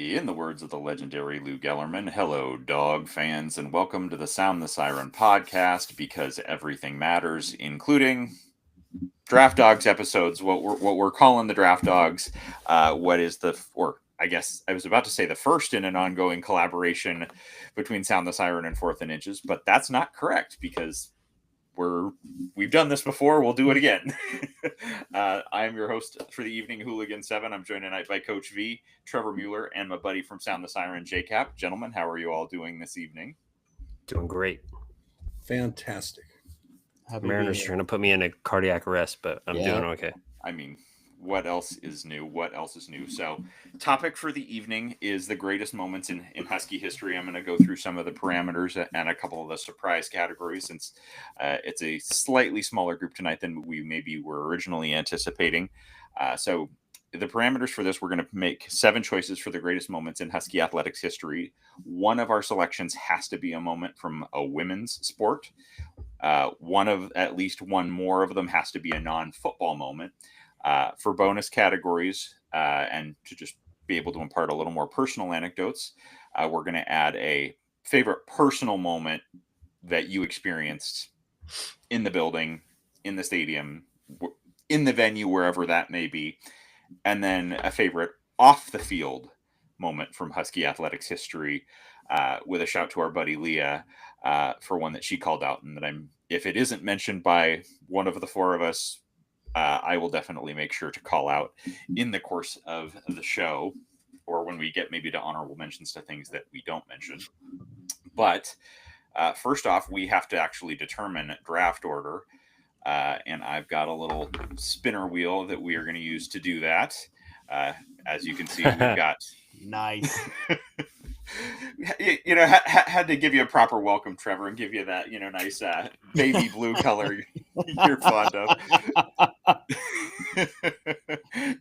In the words of the legendary Lou Gellerman, hello, dog fans, and welcome to the Sound the Siren podcast because everything matters, including Draft Dogs episodes. What we're calling the Draft Dogs. I guess I was about to say the first in an ongoing collaboration between Sound the Siren and Fourth and Inches, but that's not correct because we've done this before. We'll do it again. I am your host for the evening, Hooligan 7. I'm joined tonight by Coach V, Trevor Mueller, and my buddy from Sound the Siren, JCap. Gentlemen, how are you all doing this evening? Doing great. Fantastic. Mariners trying to put me in a cardiac arrest, but I'm doing okay. I mean, what else is new? So, topic for the evening is the greatest moments in Husky history. I'm going to go through some of the parameters and a couple of the surprise categories since it's a slightly smaller group tonight than we maybe were originally anticipating. So, the parameters for this, we're going to make 7 choices for the greatest moments in Husky athletics history. One of our selections has to be a moment from a women's sport. At least one more of them has to be a non-football moment. For bonus categories and to just be able to impart a little more personal anecdotes, we're going to add a favorite personal moment that you experienced in the building, in the stadium, in the venue, wherever that may be, and then a favorite off the field moment from Husky athletics history, with a shout to our buddy Leah for one that she called out, and that if it isn't mentioned by one of the 4 of us, I will definitely make sure to call out in the course of the show, or when we get maybe to honorable mentions to things that we don't mention. But first off, we have to actually determine draft order, and I've got a little spinner wheel that we are going to use to do that. As you can see, we've got nice. Had to give you a proper welcome, Trevor, and give you that, nice baby blue color you're fond of.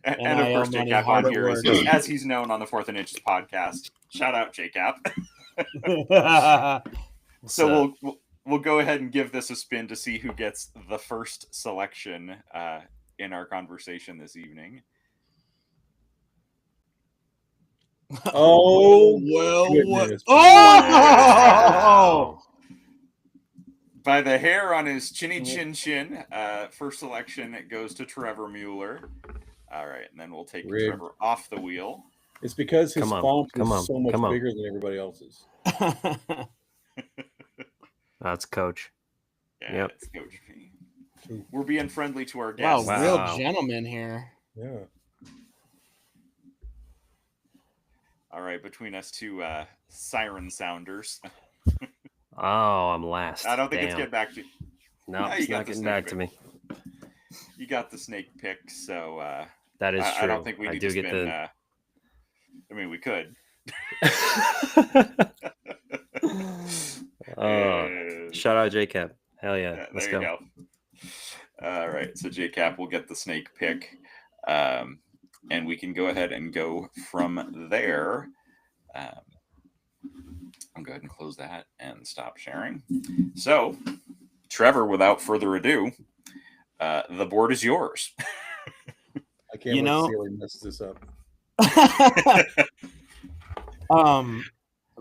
and of course, JCap on here, as he's known on the Fourth and Inches podcast. Shout out, JCap. So we'll go ahead and give this a spin to see who gets the first selection in our conversation this evening. Oh, well, oh! By the hair on his chinny chin. First selection goes to Trevor Mueller. All right, and then we'll take Trevor off the wheel. It's because his font is so much bigger than everybody else's. That's Coach. Yeah, It's Coach P. We're being friendly to our guests. Wow, real gentleman here. Yeah. All right, between us 2 siren sounders. Oh, I'm last. I don't think it's getting back to you. No, it's not getting back to me. You got the snake pick, so that is true. I don't think we need to spin. I mean, we could. Shout out JCap. Hell yeah. Let's go. Go. All right, so JCap will get the snake pick. And we can go ahead and go from there. I'll go ahead and close that and stop sharing. So, Trevor, without further ado, the board is yours. I can't wait to see how he messes this up.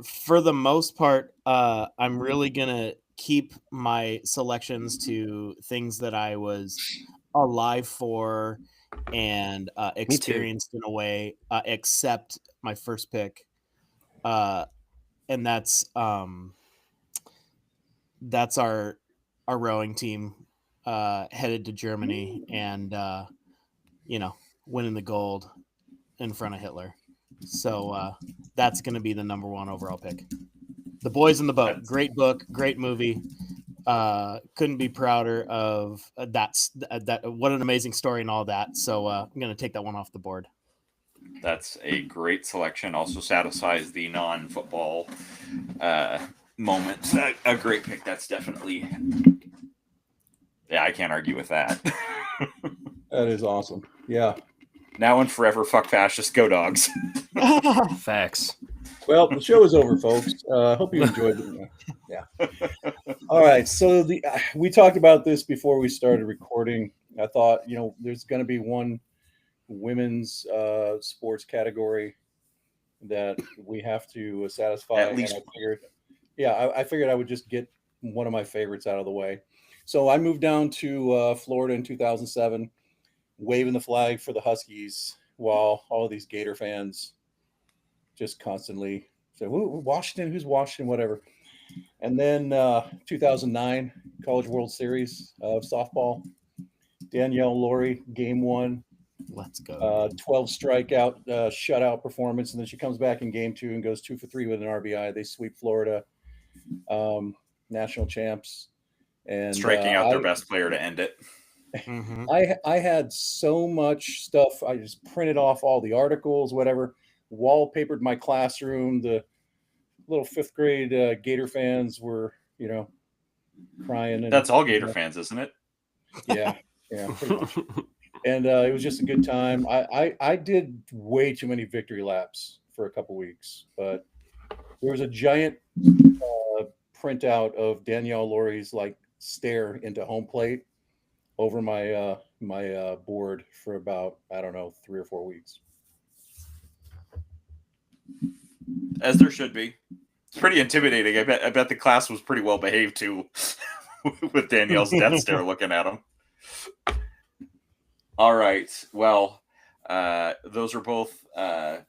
For the most part, I'm really gonna keep my selections to things that I was alive for and experienced in a way, except my first pick, and that's our rowing team headed to Germany and winning the gold in front of Hitler. So that's going to be the number 1 overall pick. The Boys in the Boat, great book, great movie. Couldn't be prouder of that. What an amazing story and all that. So I'm going to take that one off the board. That's a great selection. Also satisfies the non-football moment. A great pick. That's definitely. Yeah, I can't argue with that. That is awesome. Yeah. Now and forever, fuck fascists, go Dogs. Facts. Well, the show is over, folks. Hope you enjoyed it. Yeah. All right. So we talked about this before we started recording. I thought, there's going to be one women's sports category that we have to satisfy. At least and I figured I would just get one of my favorites out of the way. So I moved down to Florida in 2007, waving the flag for the Huskies while all of these Gator fans just constantly say, Washington, who's Washington, whatever. And then 2009 College World Series of softball, Danielle Laurie, game one, Let's go. 12 strikeout shutout performance, and then she comes back in game two and goes 2 for 3 with an RBI. They sweep Florida, national champs, and striking out their best player to end it. Mhm. I had so much stuff. I just printed off all the articles, whatever, wallpapered my classroom. The little fifth grade Gator fans were, crying. And, That's all Gator fans, isn't it? Yeah, pretty much. And it was just a good time. I did way too many victory laps for a couple weeks, but there was a giant printout of Danielle Laurie's stare into home plate over my my board for about, I don't know, 3 or 4 weeks. As there should be. It's pretty intimidating. I bet the class was pretty well behaved too, with Danielle's death stare looking at him. All right. Well, those are both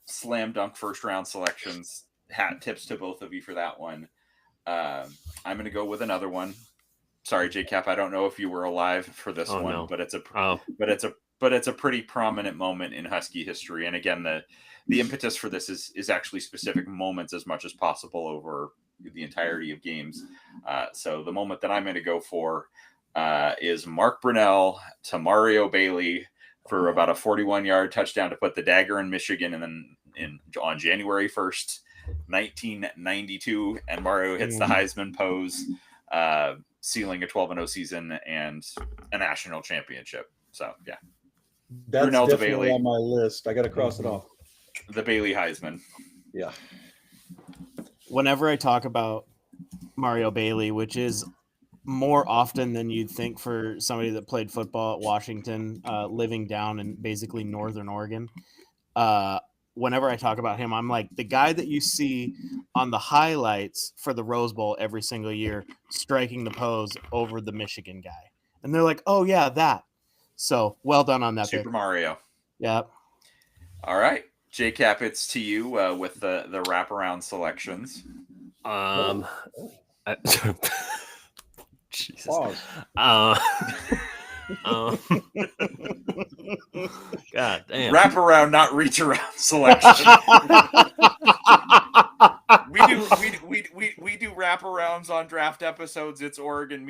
slam dunk first round selections. Hat tips to both of you for that one. I'm going to go with another one. Sorry, JCap. I don't know if you were alive for this one, no. but it's a pretty prominent moment in Husky history. And again, the impetus for this is actually specific moments as much as possible over the entirety of games. So the moment that I'm going to go for is Mark Brunell to Mario Bailey for about a 41-yard touchdown to put the dagger in Michigan, and then on January 1st, 1992, and Mario hits the Heisman pose, sealing a 12-0 season and a national championship. So yeah, That's Brunell to definitely Bailey. on my list. I got to cross it off. The Bailey Heisman. Yeah. Whenever I talk about Mario Bailey, which is more often than you'd think for somebody that played football at Washington, living down in basically Northern Oregon, whenever I talk about him, I'm like the guy that you see on the highlights for the Rose Bowl every single year, striking the pose over the Michigan guy. And they're like, oh, yeah, that. So well done on that. Super pick. Mario. Yeah. All right. JCap, it's to you with the wraparound selections. Jesus. Pause. God damn. Wraparound, not reach around selection. we do wraparounds on draft episodes. It's Oregon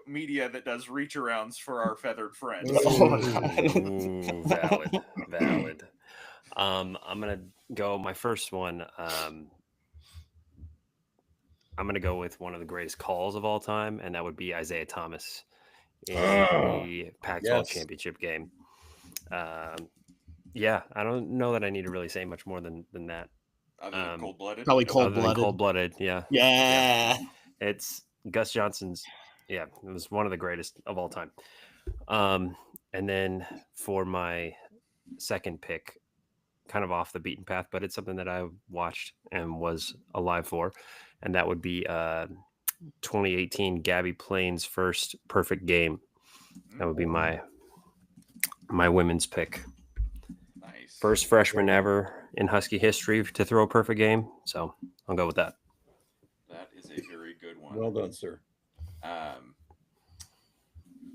media that does reach arounds for our feathered friends. Ooh, valid. I'm gonna go my first one. I'm gonna go with one of the greatest calls of all time, and that would be Isaiah Thomas in the Pac-12 championship game. Yeah, I don't know that I need to really say much more than that. Other than cold-blooded? Probably Other cold-blooded. than cold-blooded, yeah. Yeah. It's Gus Johnson's. Yeah, it was one of the greatest of all time. And then for my second pick, kind of off the beaten path, but it's something that I watched and was alive for, and that would be 2018 Gabby Plain's first perfect game. That would be my women's pick. Nice. First freshman ever in Husky history to throw a perfect game, so I'll go with that. That is a very good one. Well done, sir.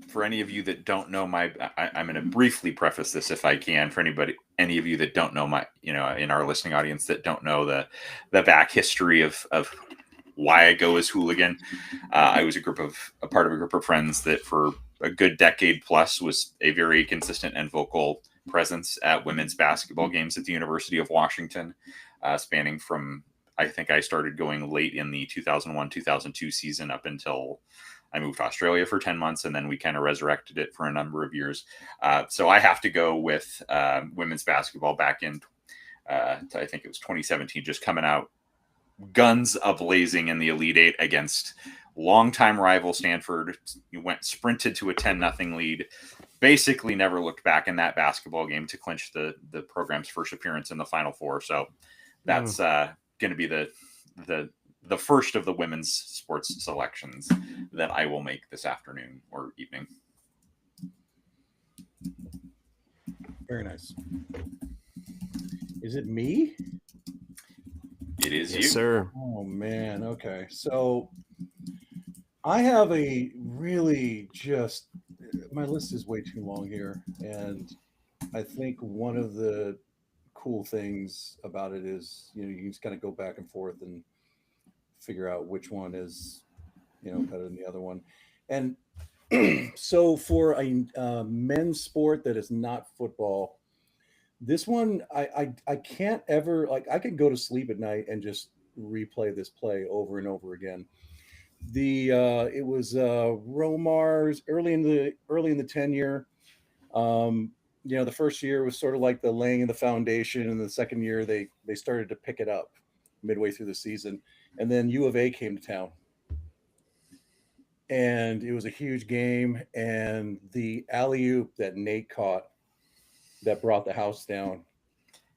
For any of you that don't know I'm going to briefly preface this if I can. For any of you that don't know in our listening audience that don't know the back history of why I go as hooligan. I was a part of a group of friends that for a good decade plus was a very consistent and vocal presence at women's basketball games at the University of Washington, spanning from, I think I started going late in the 2001-2002 season up until I moved to Australia for 10 months, and then we kind of resurrected it for a number of years. So I have to go with women's basketball back in, I think it was 2017, just coming out guns a-blazing in the Elite Eight against longtime rival Stanford. You sprinted to a 10-0 lead, basically never looked back in that basketball game to clinch the program's first appearance in the Final Four. So that's going to be the first of the women's sports selections that I will make this afternoon or evening. Very nice. Is it me? It is Yes, you. sir. Oh man. Okay. So I have a really just my list is way too long here, and I think one of the cool things about it is you can just kind of go back and forth and figure out which one is better than the other one. And so for a men's sport that is not football, this one I can't ever like I could go to sleep at night and just replay this play over and over again. It was Romar's early in the tenure. The first year was sort of like the laying of the foundation, and the second year they started to pick it up midway through the season, and then U of A came to town, and it was a huge game, and the alley oop that Nate caught that brought the house down,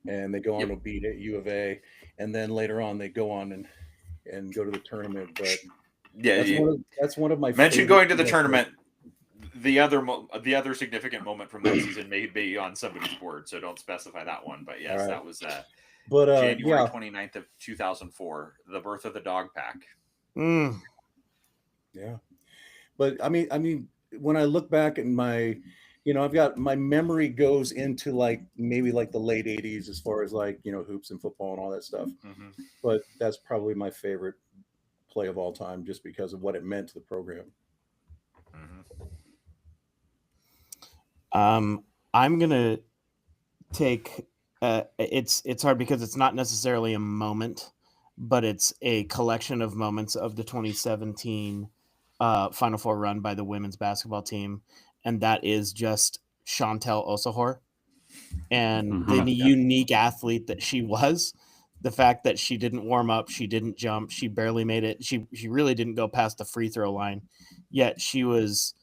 and they go on Yep. to beat at U of A, and then later on they go on and go to the tournament. But Yeah, that's one of my mentioned favorite going to the things. tournament. The other significant moment from that season may be on somebody's board, so don't specify that one. But yes, All right. that was But January yeah, 29th of 2004, the birth of the dog pack. yeah. But I mean, when I look back at I've got my memory goes into like maybe like the late '80s as far as like hoops and football and all that stuff. Mm-hmm. But that's probably my favorite play of all time, just because of what it meant to the program. Mm-hmm. I'm gonna take. It's hard because it's not necessarily a moment, but it's a collection of moments of the 2017 Final Four run by the women's basketball team, and that is just Chantel Osahor and the unique athlete that she was. The fact that she didn't warm up, she didn't jump, she barely made it. She really didn't go past the free throw line, yet she was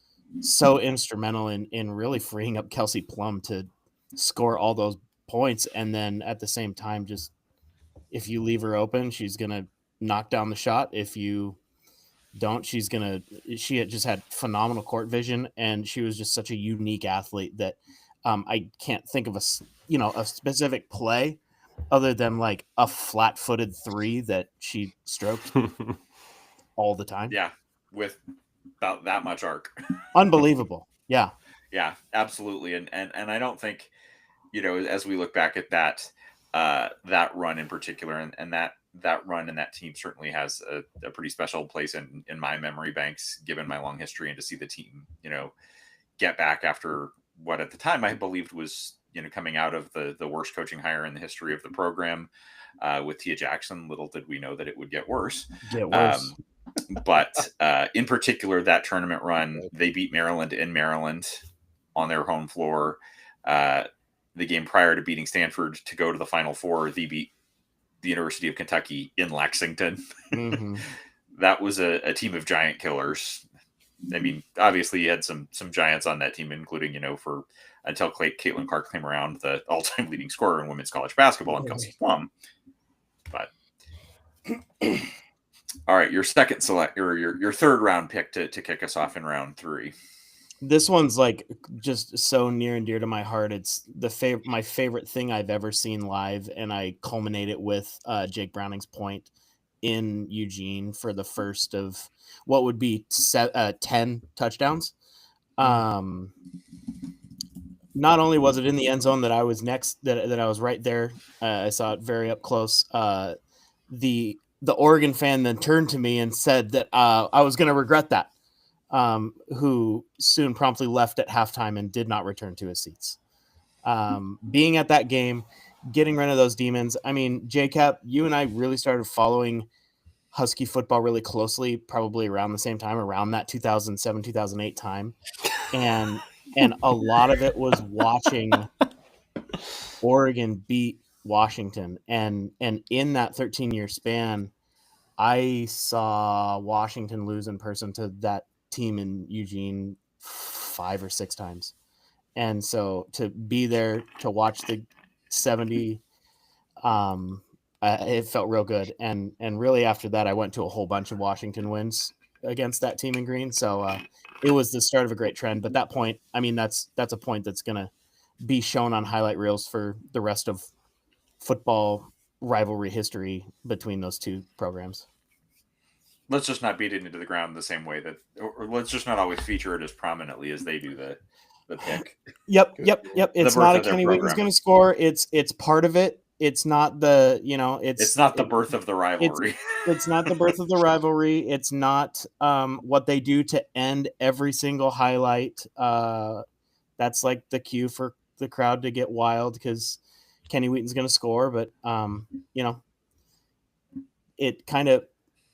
so instrumental in really freeing up Kelsey Plum to score all those points. And then at the same time, just if you leave her open, she's going to knock down the shot. If you don't, she had just had phenomenal court vision, and she was just such a unique athlete that I can't think of a specific play other than like a flat-footed three that she stroked all the time. Yeah, with about that much arc. Unbelievable. Yeah. Yeah, absolutely. And I don't think, as we look back at that run in particular, and that run and that team certainly has a pretty special place in my memory banks, given my long history, and to see the team, get back after what at the time I believed was, coming out of the worst coaching hire in the history of the program with Tia Jackson. Little did we know that it would get worse. But in particular, that tournament run, they beat Maryland in Maryland on their home floor. The game prior to beating Stanford to go to the Final Four, they beat the University of Kentucky in Lexington. Mm-hmm. That was a team of giant killers. I mean, obviously you had some giants on that team, including, for until Caitlin Clark came around, the all-time leading scorer in women's college basketball, and Kelsey Plum. But all right, your second select or your third round pick to kick us off in round 3. This one's like just so near and dear to my heart. It's my favorite thing I've ever seen live, and I culminate it with Jake Browning's point in Eugene for the first of what would be 10 touchdowns. Not only was it in the end zone that I was that I was right there, I saw it very up close. The Oregon fan then turned to me and said that I was going to regret that. Who soon promptly left at halftime and did not return to his seats. Being at that game, getting rid of those demons. I mean, JCap, you and I really started following Husky football really closely, probably around the same time, around that 2007, 2008 time. And a lot of it was watching Oregon beat Washington. And in that 13-year span, I saw Washington lose in person to that team in Eugene 5 or 6 times. And so to be there to watch the 70, I it felt real good. And really after that, I went to a whole bunch of Washington wins against that team in green. So it was the start of a great trend. But that point, I mean, that's a point that's going to be shown on highlight reels for the rest of football rivalry history between those two programs. Let's just not beat it into the ground the same way that, or let's just not always feature it as prominently as they do the pick. Yep. It's birth not a of their Kenny Wheaton's program. going to score. It's part of it. It's not the, It's not the birth of the rivalry. It's not the birth of the rivalry. It's not what they do to end every single highlight. That's like the cue for the crowd to get wild because Kenny Wheaton's going to score. But, it kind of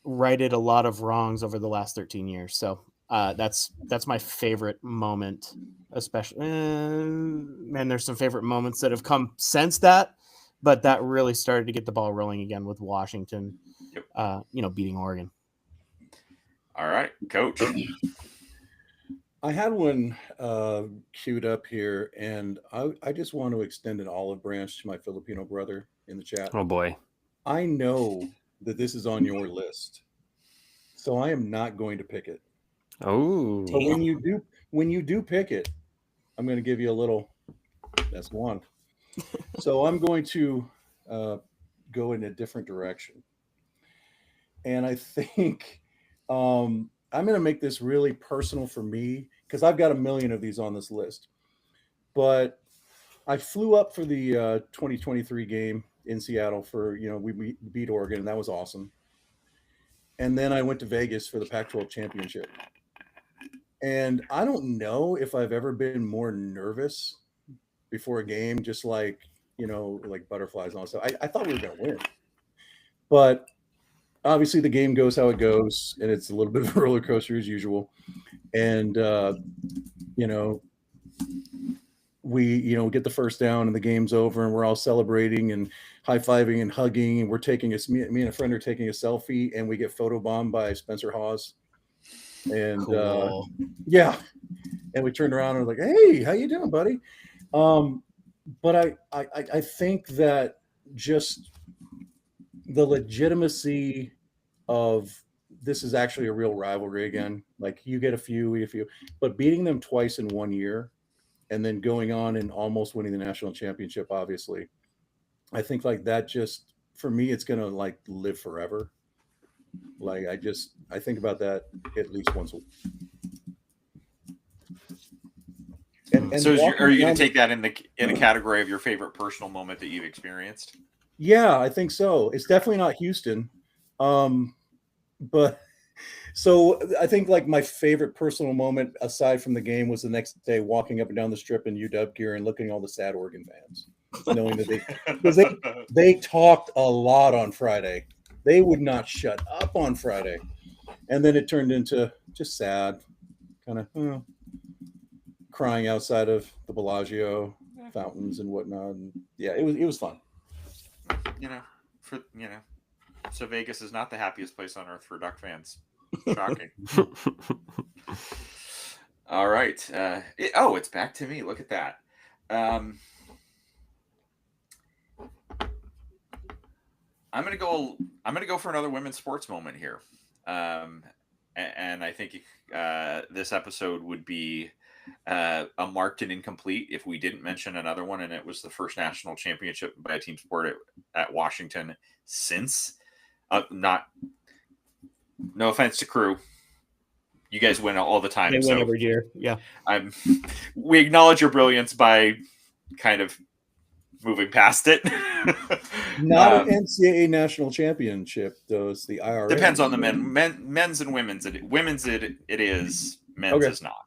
righted a lot of wrongs over the last 13 years. So that's my favorite moment, especially. And there's some favorite moments that have come since that. But that really started to get the ball rolling again with Washington, beating Oregon. All right, Coach. I had one queued up here, and I just want to extend an olive branch to my Filipino brother in the chat. Oh boy. I know that this is on your list, so I am not going to pick it. Oh. So when you do pick it, I'm going to give you a little. That's one. So I'm going to go in a different direction. And I think I'm going to make this really personal for me because I've got a million of these on this list. But I flew up for the 2023 game in Seattle for, we beat Oregon, and that was awesome. And then I went to Vegas for the Pac-12 championship. And I don't know if I've ever been more nervous before a game, just like, like butterflies and all that stuff. I thought we were going to win. But obviously the game goes how it goes, and it's a little bit of a roller coaster as usual. And, we, get the first down and the game's over and we're all celebrating and high-fiving and hugging. And we're me and a friend are taking a selfie, and we get photobombed by Spencer Hawes. And Cool. yeah. And we turned around and we're like, hey, how you doing, buddy? But I think that just the legitimacy of this is actually a real rivalry again. Like you get a few, but beating them twice in 1 year and then going on and almost winning the national championship, obviously, I think like that just, for me, it's going to like live forever. Like I think about that at least once a week. And so are you going to take that in the category of your favorite personal moment that you've experienced? Yeah, I think so. It's definitely not Houston. But so I think like my favorite personal moment aside from the game was the next day walking up and down the strip in UW gear and looking at all the sad Oregon fans, knowing that they talked a lot on Friday. They would not shut up on Friday. And then it turned into just sad, kind of crying outside of the Bellagio fountains and whatnot. And yeah, it was fun. So Vegas is not the happiest place on earth for Duck fans. Shocking. All right. It's back to me. Look at that. I'm gonna go for another women's sports moment here. And I think this episode would be a marked and incomplete if we didn't mention another one, and it was the first national championship by a team sport at Washington since. No offense to Crew, you guys win all the time. They win every year. Yeah, we acknowledge your brilliance by kind of moving past it. Not an NCAA national championship, though. It's the IRA. Depends on the men's and women's. Women's it is. Men's is not.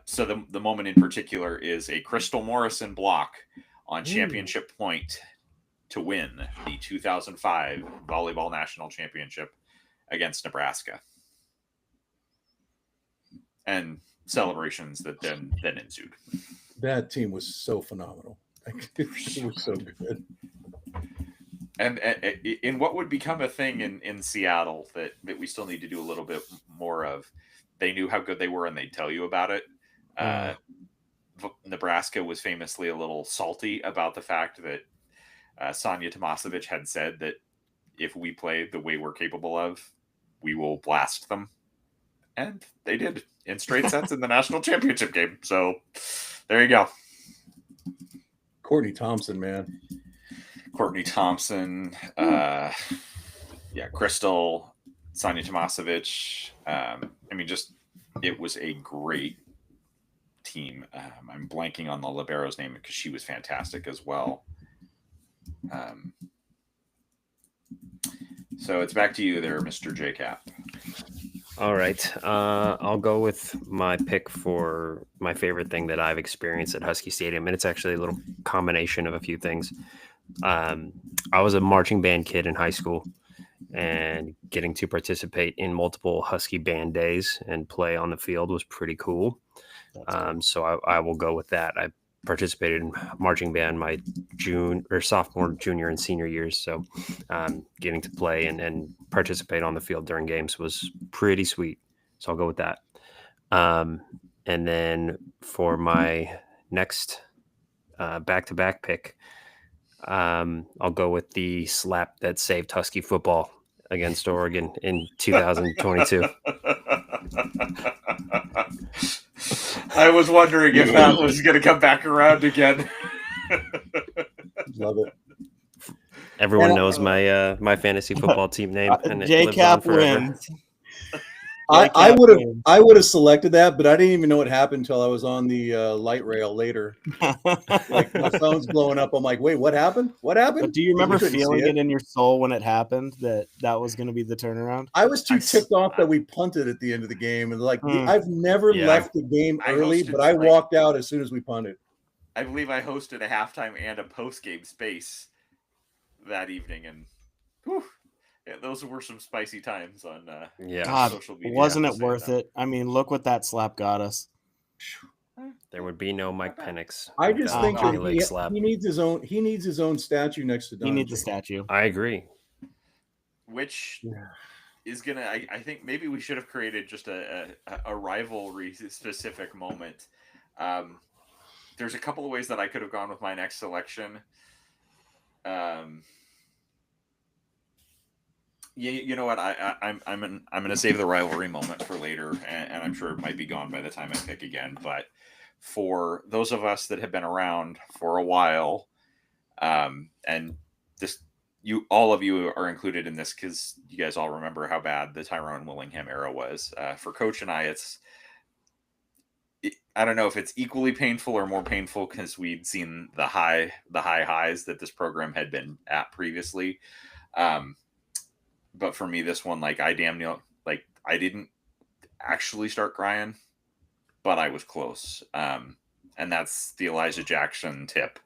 So the moment in particular is a Crystal Morrison block on championship point to win the 2005 volleyball national championship against Nebraska, and celebrations that then ensued. That team was so phenomenal. It was so good. And in what would become a thing in Seattle that we still need to do a little bit more of, they knew how good they were and they'd tell you about it. Nebraska was famously a little salty about the fact that Sonia Tomasevic had said that if we play the way we're capable of, we will blast them. And they did in straight sets in the national championship game. So there you go. Courtney Thompson, man. Courtney Thompson, Crystal, Sonia Tomasevic. It was a great team. I'm blanking on the libero's name because she was fantastic as well. So it's back to you there, Mr. JCap. All right. I'll go with my pick for my favorite thing that I've experienced at Husky Stadium. And it's actually a little combination of a few things. I was a marching band kid in high school, and getting to participate in multiple Husky band days and play on the field was pretty cool. So I will go with that. I participated in marching band my sophomore, junior, and senior years. So getting to play and participate on the field during games was pretty sweet. So I'll go with that. And then for my next back-to-back pick, I'll go with the slap that saved Husky football against Oregon in 2022. I was wondering if that was going to come back around again. Love it. Everyone knows my fantasy football team name, and it lives on JCap forever. wins. I would have selected that, but I didn't even know what happened until I was on the light rail later. Like my phone's blowing up. I'm like, wait, what happened? What happened? But do you remember couldn't feeling see it in your soul when it happened that was going to be the turnaround? I was too ticked off that we punted at the end of the game, and I've never left the game early, but I walked out as soon as we punted. I believe I hosted a halftime and a post-game space that evening, and those were some spicy times on God, social media. wasn't it worth it? I mean, look what that slap got us. There would be no Mike Penix. I just think Johnny that Lake slap. he needs his own statue next to Don. He needs a statue. I agree. Which is gonna. I think maybe we should have created just a rivalry specific moment. There's a couple of ways that I could have gone with my next selection. You know what? I'm gonna save the rivalry moment for later, and I'm sure it might be gone by the time I pick again. But for those of us that have been around for a while, and all of you are included in this because you guys all remember how bad the Tyrone Willingham era was. For Coach and I, I don't know if it's equally painful or more painful because we'd seen the high highs that this program had been at previously. But for me, this one, I didn't actually start crying, but I was close. And that's the Elijah Jackson tip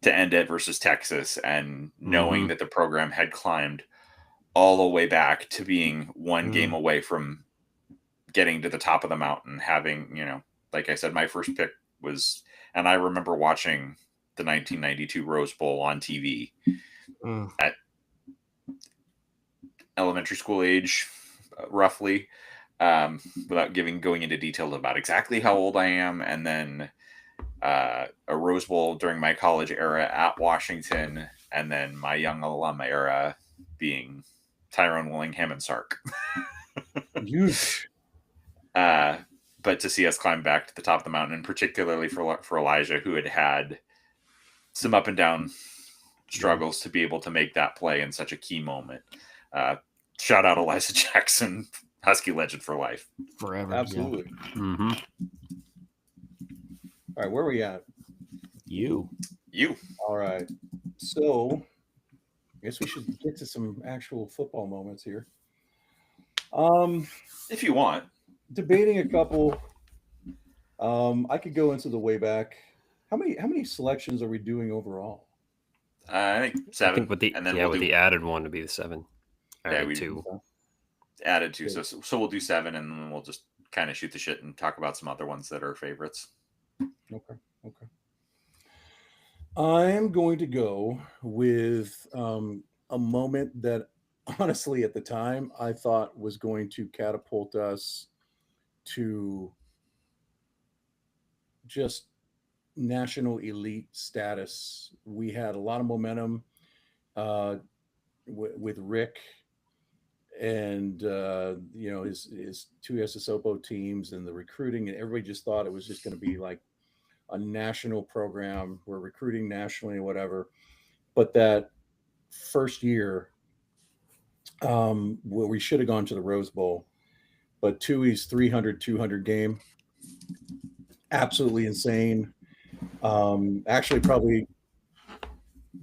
to end it versus Texas, and knowing that the program had climbed all the way back to being one game away from getting to the top of the mountain, having, like I said, my first pick was, and I remember watching the 1992 Rose Bowl on TV at elementary school age, roughly, without going into details about exactly how old I am. And then a Rose Bowl during my college era at Washington, and then my young alum era being Tyrone Willingham and Sark. Huge. But to see us climb back to the top of the mountain, and particularly for Elijah, who had some up and down struggles, to be able to make that play in such a key moment. Shout out Elijah Jackson, Husky legend for life. Forever. Absolutely. Yeah. Mm-hmm. All right, where are we at? You. All right. So I guess we should get to some actual football moments here. If you want. Debating a couple. I could go into the way back. How many selections are we doing overall? I think 7. I think with the with the added one to be the 7. We 2. Added 2. So we'll do 7, and then we'll just kind of shoot the shit and talk about some other ones that are favorites. Okay. I'm going to go with a moment that honestly at the time I thought was going to catapult us to just national elite status. We had a lot of momentum uh, with Rick and his two SSOPO teams and the recruiting, and everybody just thought it was just going to be like a national program. We're recruiting nationally or whatever. But that first year, where we should have gone to the Rose Bowl, but Tui's 300-200 game, absolutely insane. Actually, probably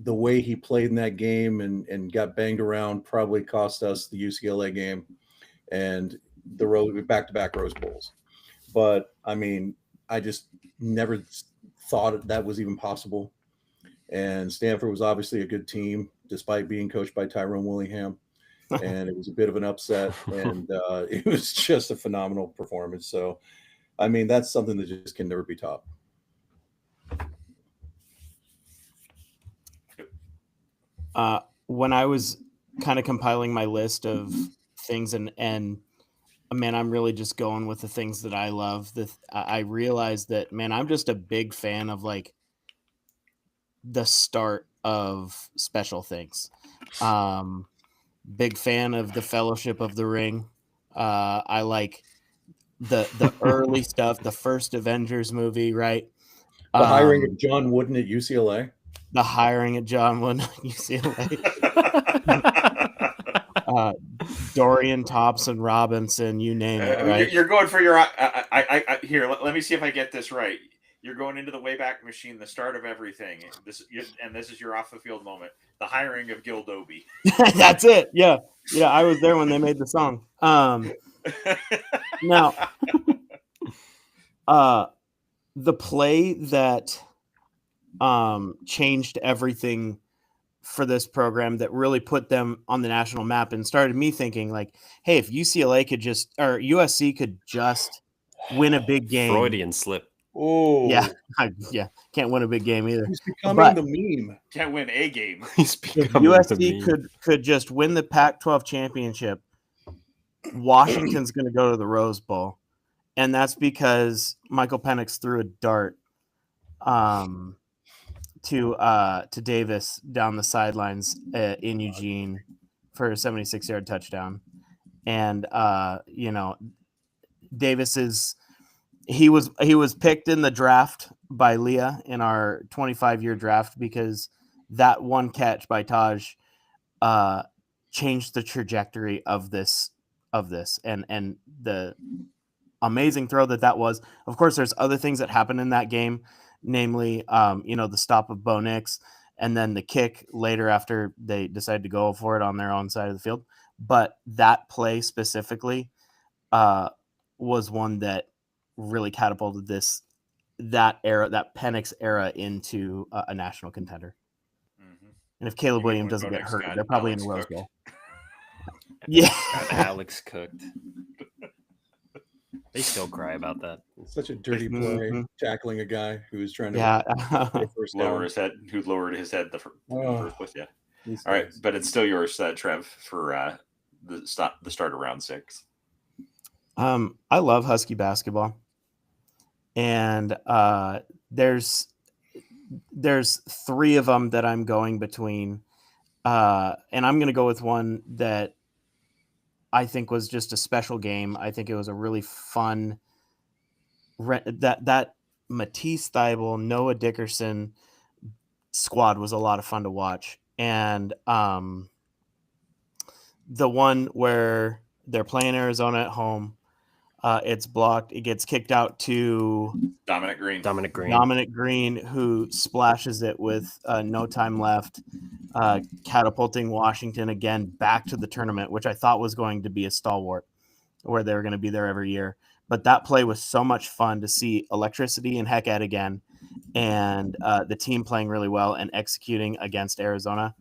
the way he played in that game and got banged around probably cost us the UCLA game and the back-to-back Rose Bowls. But I mean, I just never thought that was even possible. And Stanford was obviously a good team, despite being coached by Tyrone Willingham. And it was a bit of an upset, and it was just a phenomenal performance. So, I mean, that's something that just can never be topped. When I was kind of compiling my list of things, and man, I'm really just going with the things that I love. I realized that, man, I'm just a big fan of like the start of special things. Big fan of the Fellowship of the Ring. I like the early stuff, the first Avengers movie, right? The hiring of John Wooden at UCLA. The hiring of John Wooden at UCLA. Dorian Thompson Robinson, you name it, right? You're going for your here. Let me see if I get this right. You're going into the Wayback Machine, the start of everything. This is your off the field moment. The hiring of Gil Dobie. That's it. Yeah. I was there when they made the song. Now, the play that changed everything for this program, that really put them on the national map and started me thinking like, hey, if UCLA could just, or USC could just win a big game. Freudian slip. Oh, yeah. Can't win a big game either. He's becoming the meme. Can't win a game. USC could just win the Pac-12 championship. Washington's going to go to the Rose Bowl, and that's because Michael Penix threw a dart to Davis down the sidelines in Eugene for a 76-yard touchdown. And Davis he was picked in the draft by Leah in our 25-year draft because that one catch by Taj changed the trajectory of this and the amazing throw that was. Of course, there's other things that happened in that game, namely, the stop of Bo Nix and then the kick later after they decided to go for it on their own side of the field. But that play specifically was one that really catapulted that Penix era into a national contender. Mm-hmm. And if Caleb Williams doesn't get hurt, they're probably in the Rose Bowl. Yeah, Alex cooked. They still cry about that. Such a dirty play, tackling a guy who was trying to lower his head, who lowered his head the first place. Yeah. All right, but it's still yours, Trev, for the start of round 6. I love Husky basketball, and there's 3 of them that I'm going between, and I'm going to go with one that I think was just a special game. I think it was a really fun that Matisse Thybulle, Noah Dickerson squad was a lot of fun to watch. And the one where they're playing Arizona at home, it's blocked. It gets kicked out to Dominic Green, who splashes it with no time left, catapulting Washington again back to the tournament, which I thought was going to be a stalwart, where they were going to be there every year. But that play was so much fun to see electricity and heck at again, and the team playing really well and executing against Arizona.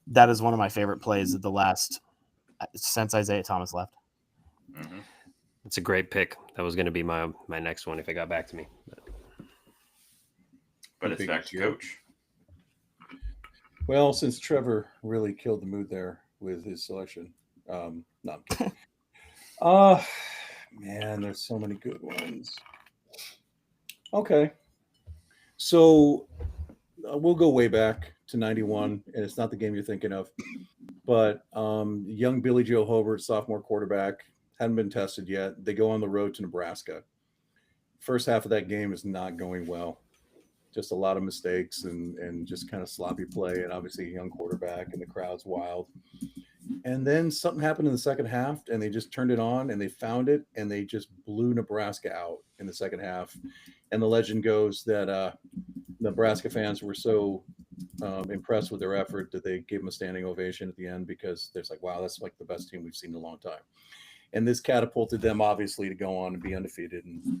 That is one of my favorite plays of the last since Isaiah Thomas left. Mm-hmm. It's a great pick. That was going to be my next one if it got back to me. But it's back to Coach. Well, since Trevor really killed the mood there with his selection, no, I'm kidding. Man, there's so many good ones. Okay. So we'll go way back to 91, and it's not the game you're thinking of, but young Billy Joe Hobart, sophomore quarterback, hadn't been tested yet. They go on the road to Nebraska. First half of that game is not going well. Just a lot of mistakes and just kind of sloppy play, and obviously a young quarterback, and the crowd's wild. And then something happened in the second half, and they just turned it on, and they found it, and they just blew Nebraska out in the second half. And the legend goes that Nebraska fans were so impressed with their effort that they gave them a standing ovation at the end, because there's like, wow, that's like the best team we've seen in a long time. And this catapulted them obviously to go on and be undefeated. And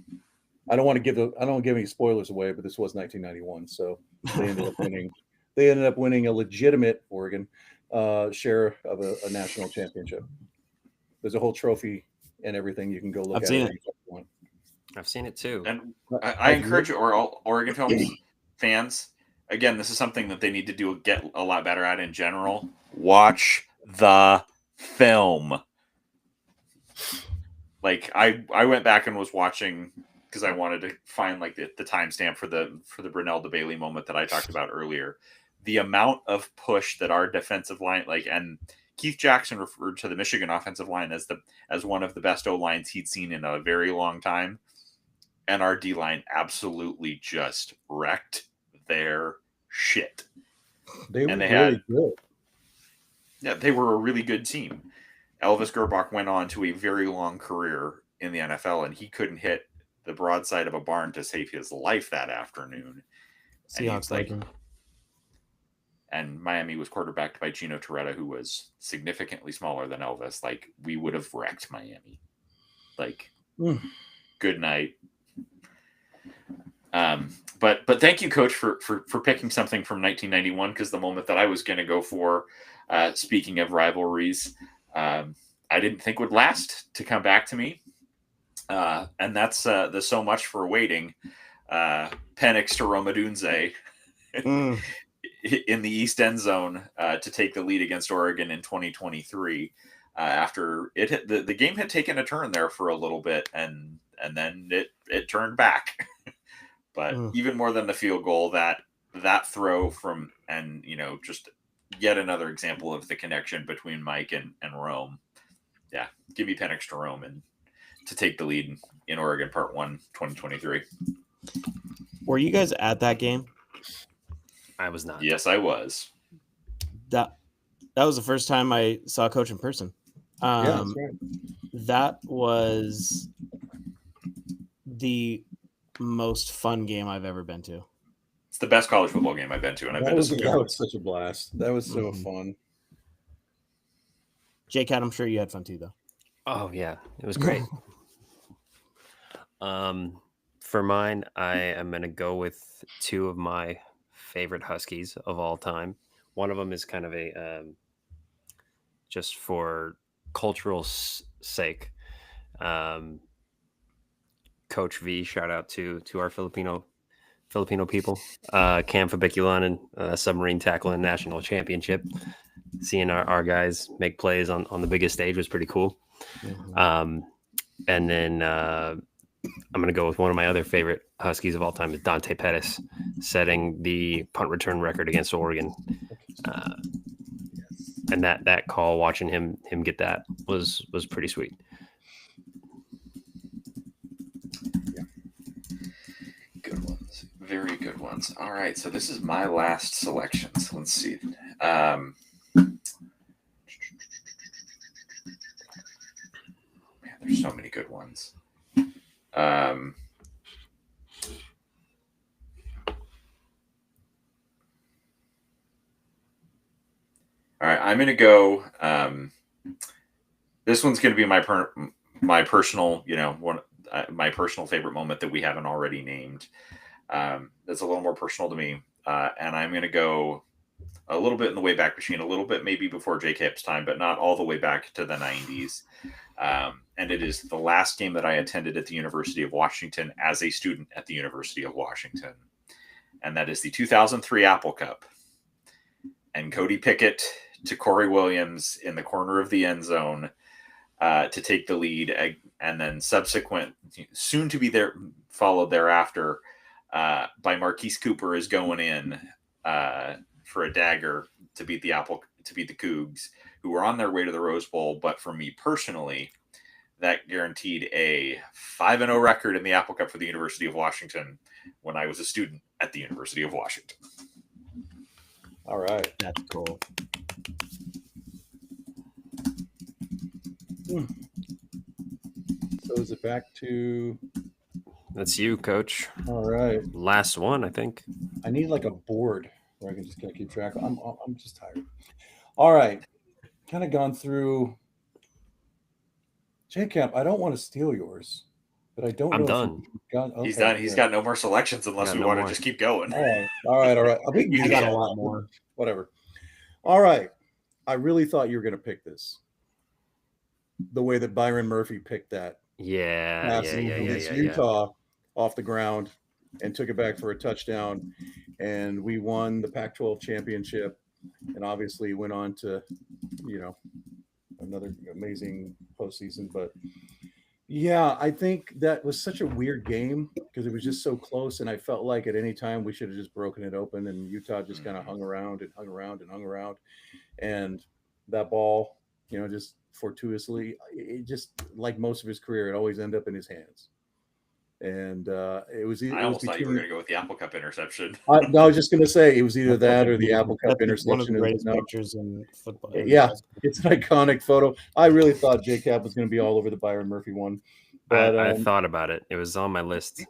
I don't want to give any spoilers away, but this was 1991, so they ended up winning. They ended up winning a legitimate Oregon share of a national championship. There's a whole trophy and everything. You can go look I've at seen it. it. I've seen it too. And I encourage Oregon Films fans. Again, this is something that they need to get a lot better at in general. Watch the film. Like I went back and was watching because I wanted to find like the timestamp for the Brunel DeBailey moment that I talked about earlier. The amount of push that our defensive line, and Keith Jackson referred to the Michigan offensive line as one of the best O lines he'd seen in a very long time, and our D line absolutely just wrecked their shit. They were really good. Yeah, they were a really good team. Elvis Gerbach went on to a very long career in the NFL, and he couldn't hit the broadside of a barn to save his life that afternoon. Seahawks legend. And Miami was quarterbacked by Gino Torretta, who was significantly smaller than Elvis. Like, we would have wrecked Miami. Like, good night. But thank you, Coach, for picking something from 1991, because the moment that I was going to go for, speaking of rivalries, I didn't think would last to come back to me. And that's the so much for waiting. Penix to Romadunze in the East End Zone to take the lead against Oregon in 2023. After the game had taken a turn there for a little bit, and then it turned back. But even more than the field goal, that throw from, and just yet another example of the connection between Mike and Rome. Yeah, give me Penix to Rome and to take the lead in Oregon Part 1, 2023. Were you guys at that game? I was not. Yes, I was. That was the first time I saw Coach in person. Yeah, that's right. That was the most fun game I've ever been to. It's the best college football game I've been to, and I've been to some good That ones. was such a blast. That was so fun. J-Cat, I'm sure you had fun too, though. Oh yeah, it was great. For mine, I am going to go with two of my favorite Huskies of all time. One of them is kind of a just for cultural sake. Coach V, shout out to our Filipino people. Cam Fabiculanan, submarine tackle in national championship. Seeing our guys make plays on the biggest stage was pretty cool. And then I'm going to go with one of my other favorite Huskies of all time, is Dante Pettis, setting the punt return record against Oregon. And that call, watching him get that was pretty sweet. Good ones. Very good ones. All right, so this is my last selections. Let's see. Man, there's so many good ones. All right, I'm going to go. This one's going to be my personal, my personal favorite moment that we haven't already named. That's a little more personal to me, and I'm going to go a little bit in the way back machine, a little bit maybe before J-Cap's time, but not all the way back to the 90s. And it is the last game that I attended at the University of Washington as a student at the University of Washington. And that is the 2003 Apple Cup. And Cody Pickett to Corey Williams in the corner of the end zone to take the lead. And then soon to be there, followed thereafter, by Marquise Cooper is going in for a dagger to beat the Cougs, who were on their way to the Rose Bowl. But for me personally, that guaranteed a 5-0 record in the Apple Cup for the University of Washington when I was a student at the University of Washington. All right. That's cool. So is it back to? That's you, Coach. All right. Last one, I think. I need like a board where I can just kind of keep track. I'm just tired. All right. Kind of gone through. J-Cap, I don't want to steal yours, but I don't know. I'm done. Okay, He's done. He's got no more selections unless we want to just keep going. All right. You got a lot more. Whatever. All right. I really thought you were going to pick this. The way that Byron Murphy picked that. Yeah. Utah off the ground and took it back for a touchdown. And we won the Pac-12 championship and obviously went on to, another amazing postseason. But yeah, I think that was such a weird game because it was just so close. And I felt like at any time we should have just broken it open, and Utah just kind of hung around. And that ball, just fortuitously, it just, like most of his career, it always ended up in his hands. And it was. I almost thought you were going to go with the Apple Cup interception. I was just going to say it was either that or the Apple Cup interception. One of the greatest pictures in football. Yeah, it's an iconic photo. I really thought J-Cap was going to be all over the Byron Murphy one. But I thought about it. It was on my list.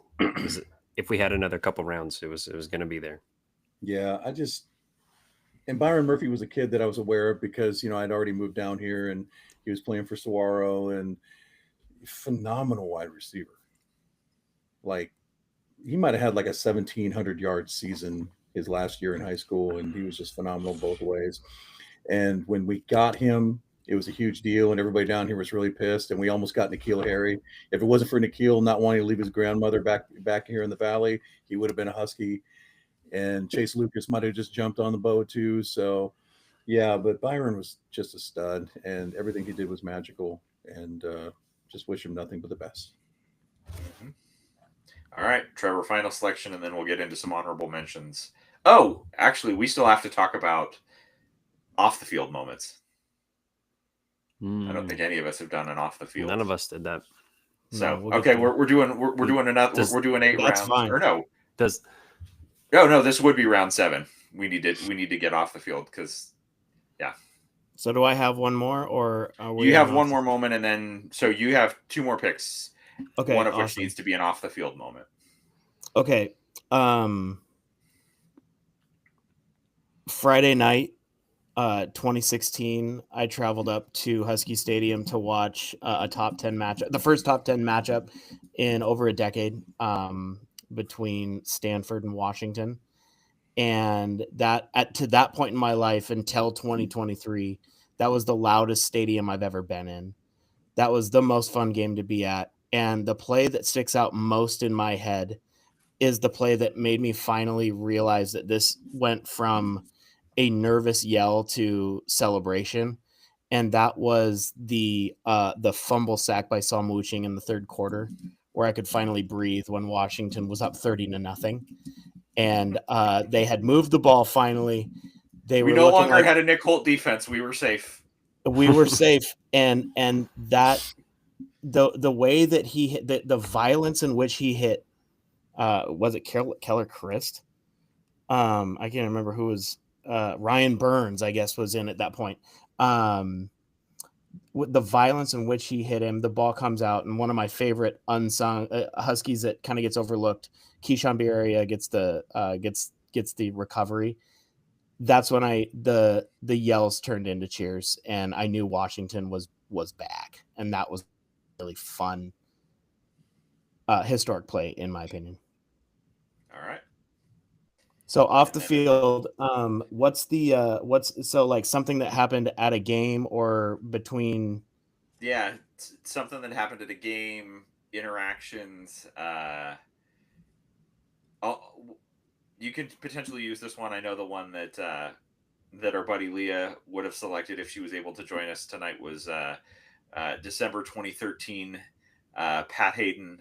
If we had another couple rounds, it was going to be there. Yeah, and Byron Murphy was a kid that I was aware of because I'd already moved down here and he was playing for Saguaro, and phenomenal wide receiver. Like, he might have had like a 1,700 yard season his last year in high school, and he was just phenomenal both ways. And when we got him, it was a huge deal, and everybody down here was really pissed, and we almost got N'Keal Harry. If it wasn't for N'Keal not wanting to leave his grandmother back here in the Valley, he would have been a Husky. And Chase Lucas might have just jumped on the boat too. So, yeah, but Byron was just a stud, and everything he did was magical, and just wish him nothing but the best. Mm-hmm. All right, Trevor, final selection, and then we'll get into some honorable mentions. Oh, actually, we still have to talk about off-the-field moments. I don't think any of us have done an off-the-field. None of us did that. So, okay, we're doing another. We're doing 8 rounds. Fine. Or no? No, this would be round 7. We need to get off the field because, yeah. So do I have one more, or you have one more moment, and then so you have 2 more picks. Okay, one of which needs to be an off the field moment. Okay. Friday night, 2016, I traveled up to Husky Stadium to watch a top 10 matchup, the first top 10 matchup in over a decade, between Stanford and Washington. And to that point in my life until 2023, that was the loudest stadium I've ever been in. That was the most fun game to be at. And the play that sticks out most in my head is the play that made me finally realize that this went from a nervous yell to celebration. And that was the fumble sack by Saul Mooching in the third quarter, where I could finally breathe when Washington was up 30-0. And they had moved the ball finally. We no longer had a Nick Holt defense. We were safe. We were safe. And that the way that he hit, the violence in which he hit, was it Keller Christ? I can't remember who was Ryan Burns, I guess, was in at that point. With the violence in which he hit him, the ball comes out, and one of my favorite unsung Huskies that kind of gets overlooked, Keyshawn Bierria gets the recovery. That's when the yells turned into cheers, and I knew Washington was back, and that was really fun, historic play in my opinion. All right. So off the field, what's something that happened at a game or between? Yeah, something that happened at a game, interactions. You could potentially use this one. I know the one that our buddy Leah would have selected if she was able to join us tonight was December 2013. Pat Hayden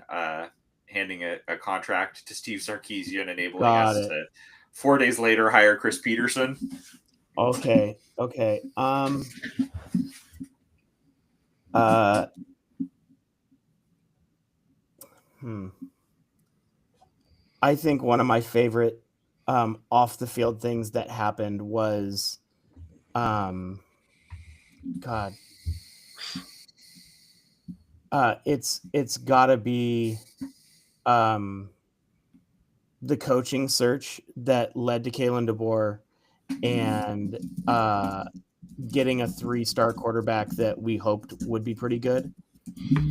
handing a contract to Steve Sarkisian, enabling Got us it. to 4 days later hire Chris Peterson. Okay. I think one of my favorite off the field things that happened was it's gotta be the coaching search that led to Kalen DeBoer and getting a 3-star quarterback that we hoped would be pretty good.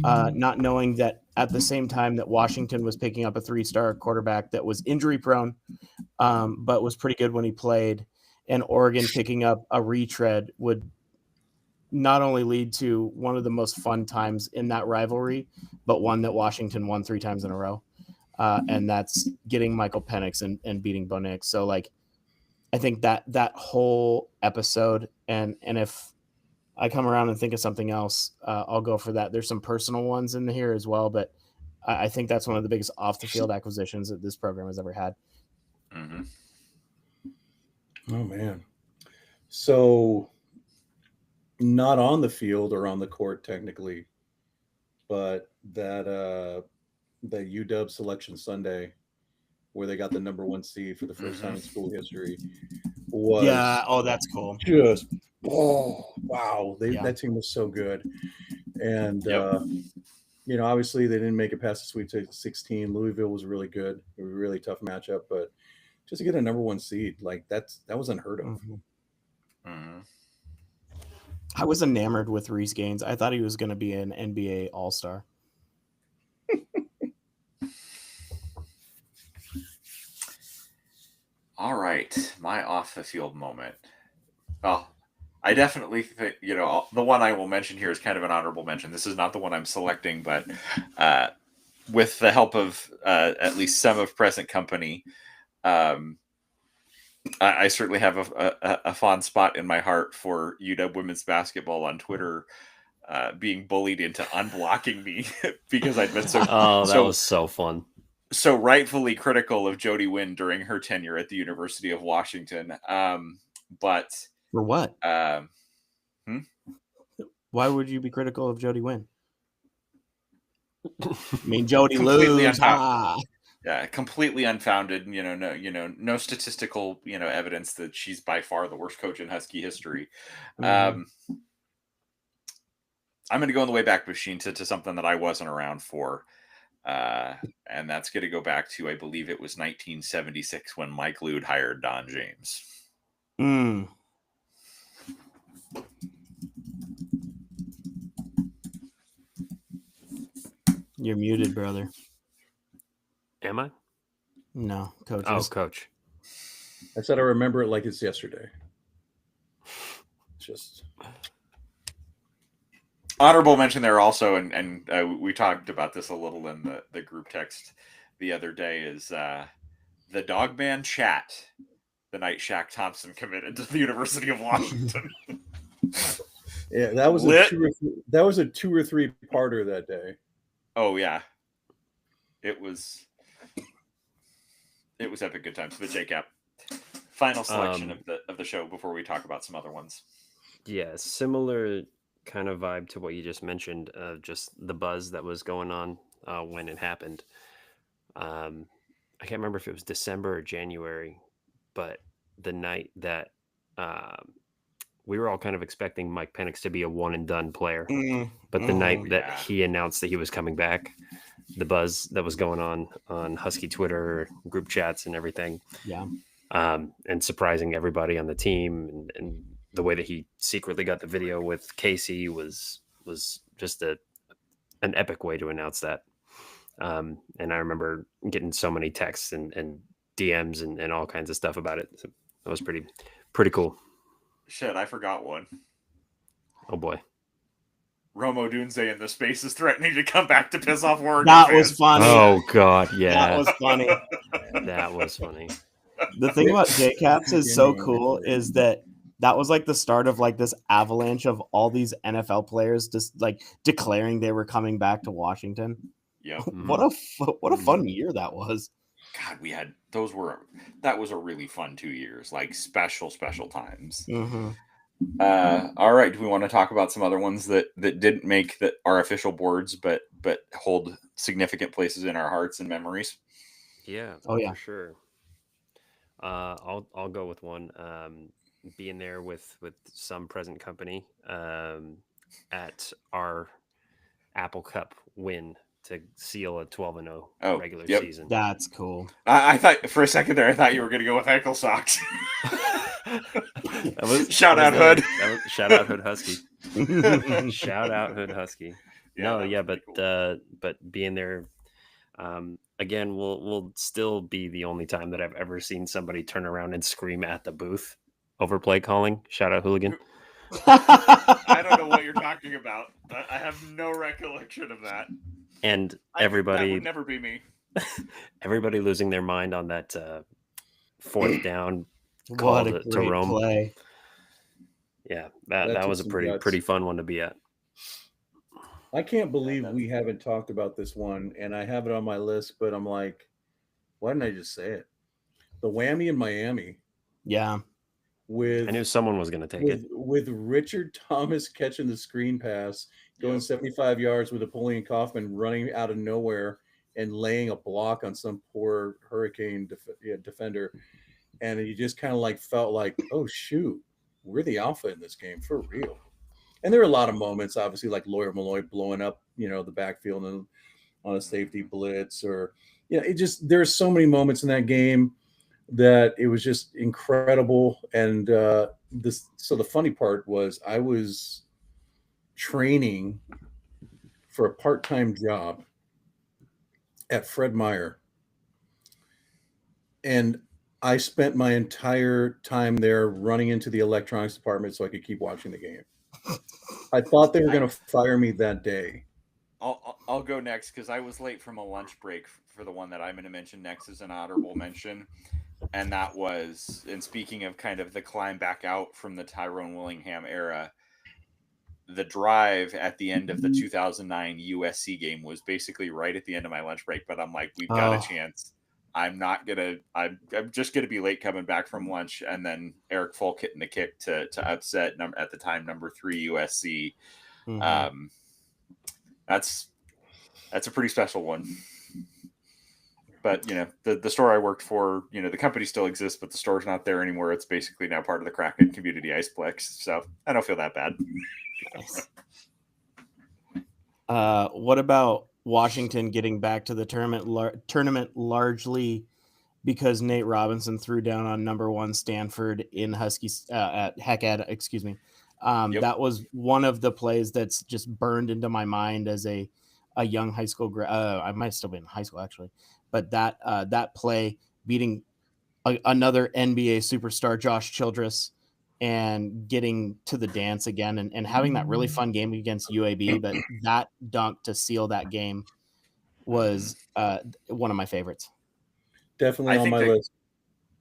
Not knowing that at the same time that Washington was picking up a 3-star quarterback that was injury prone, but was pretty good when he played, and Oregon picking up a retread would not only lead to one of the most fun times in that rivalry, but one that Washington won 3 times in a row. And that's getting Michael Penix and beating Bo Nix. So like, I think that whole episode, and if I come around and think of something else, I'll go for that. There's some personal ones in here as well, but I think that's one of the biggest off the field acquisitions that this program has ever had. Mm-hmm. Oh man. So not on the field or on the court technically, but that UW Selection Sunday where they got the number 1 seed for the first time in school history was that's cool. Just wow, that team was so good. And obviously they didn't make it past the Sweet 16. Louisville was really good. It was a really tough matchup, but just to get a number 1 seed, like that was unheard of. Mm-hmm. I was enamored with Reese Gaines. I thought he was going to be an NBA All-Star. All right, my off the field moment. Well, I definitely think, the one I will mention here is kind of an honorable mention. This is not the one I'm selecting, but with the help of at least some of present company, I certainly have a fond spot in my heart for UW women's basketball on Twitter being bullied into unblocking me because I'd been so... Oh, that was so fun. So rightfully critical of Jody Wynn during her tenure at the University of Washington. But... For what? Why would you be critical of Jody Wynn? I mean, Jody lose. Yeah, completely unfounded. No statistical evidence that she's by far the worst coach in Husky history. I'm going to go on the way back machine to something that I wasn't around for, and that's going to go back to, I believe it was 1976 when Mike Lude hired Don James. You're muted, brother. Am I? No, coach. Oh, coach. I said I remember it like it's yesterday. Just honorable mention there also, and we talked about this a little in the group text the other day, is the dog man chat the night Shaq Thompson committed to the University of Washington. Yeah, that was a 2 or 3 parter that day. Oh yeah, it was epic good times. The JCap final selection of the show before we talk about some other ones. Yeah, similar kind of vibe to what you just mentioned. Just the buzz that was going on when it happened. I can't remember if it was December or January, but the night that we were all kind of expecting Mike Penix to be a one and done player. But the night that he announced that he was coming back, the buzz that was going on Husky Twitter group chats and everything. Yeah. And surprising everybody on the team, and the way that he secretly got the video with Casey was just an epic way to announce that. And I remember getting so many texts and DMs and all kinds of stuff about it. So that was pretty cool. Shit, I forgot one. Oh boy. Romo Dunze in the space is threatening to come back to piss off Oregon That fans. was funny. Oh god, yeah. That was funny. That was funny. The thing about JCaps is so cool is that was like the start of like this avalanche of all these NFL players just like declaring they were coming back to Washington. Yep. What a fun year that was. God, that was a really fun 2 years, like special times. Mm-hmm. All right, do we want to talk about some other ones that didn't make our official boards, but hold significant places in our hearts and memories? Yeah. Oh, yeah. For sure. I'll go with one. Being there with some present company at our Apple Cup win to seal a 12-0 Oh, regular yep. season. That's cool. I thought for a second there, I thought you were going to go with ankle socks. Shout out Hood. Shout out Hood Husky. Shout out Hood Husky. But being there, again, will still be the only time that I've ever seen somebody turn around and scream at the booth over play calling. Shout out Hooligan. I don't know what you're talking about. I have no recollection of that. And that everybody would never be me. Everybody losing their mind on that fourth down What call a to great Rome. play. Yeah, that was a pretty fun one to be at. I can't believe we haven't talked about this one, and I have it on my list, but I'm like, why didn't I just say it? The whammy in Miami. Yeah. I knew someone was going to take it. With Richard Thomas catching the screen pass, going 75 yards with Napoleon Kaufman running out of nowhere and laying a block on some poor Hurricane defender. And you just kind of like felt like, oh, shoot, we're the alpha in this game for real. And there are a lot of moments, obviously, like Lawyer Malloy blowing up, the backfield and on a safety blitz, or there's so many moments in that game that it was just incredible. And so the funny part was I was training for a part-time job at Fred Meyer, and I spent my entire time there running into the electronics department so I could keep watching the game. I thought they were going to fire me that day. I'll go next because I was late from a lunch break for the one that I'm going to mention next as an honorable mention. And that was, and speaking of kind of the climb back out from the Tyrone Willingham era, the drive at the end of the 2009 USC game was basically right at the end of my lunch break. But I'm like, we've got a chance. I'm just going to be late coming back from lunch. And then Eric Folk hitting the kick to upset at the time number 3 USC. Mm-hmm. That's a pretty special one. But, the store I worked for, the company still exists, but the store's not there anymore. It's basically now part of the Kraken Community Iceplex. So I don't feel that bad. Nice. What about Washington getting back to the tournament largely because Nate Robinson threw down on number 1 Stanford in Huskies at Heckad, excuse me. That was one of the plays that's just burned into my mind as a young high school I might still be in high school actually, but that play beating another NBA superstar, Josh Childress, and getting to the dance again and having that really fun game against UAB, but that dunk to seal that game was one of my favorites. Definitely on my list.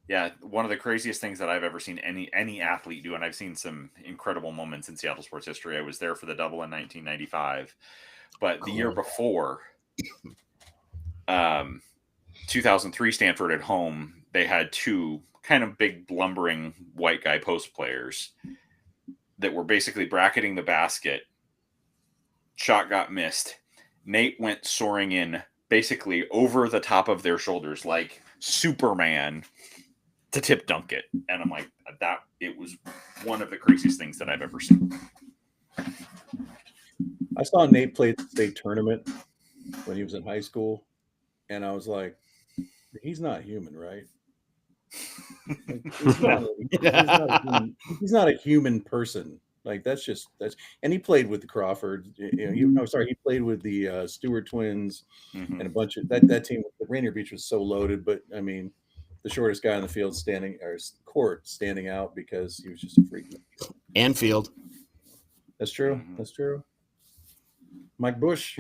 Yeah, one of the craziest things that I've ever seen any athlete do, and I've seen some incredible moments in Seattle sports history. I was there for the double in 1995, but the year before, 2003 Stanford at home, they had 2 kind of big lumbering white guy post players that were basically bracketing the basket. Shot got missed. Nate went soaring in basically over the top of their shoulders like Superman to tip dunk it. And I'm like, it was one of the craziest things that I've ever seen. I saw Nate play the state tournament when he was in high school, and I was like, he's not human, right? Like, he's not a human person. Like that's and he played with the Crawford. He played with the Stewart twins and a bunch of that team. The Rainier Beach was so loaded, but I mean, the shortest guy on the field standing out because he was just a freak. Anfield. That's true. Mm-hmm. That's true. Mike Bush.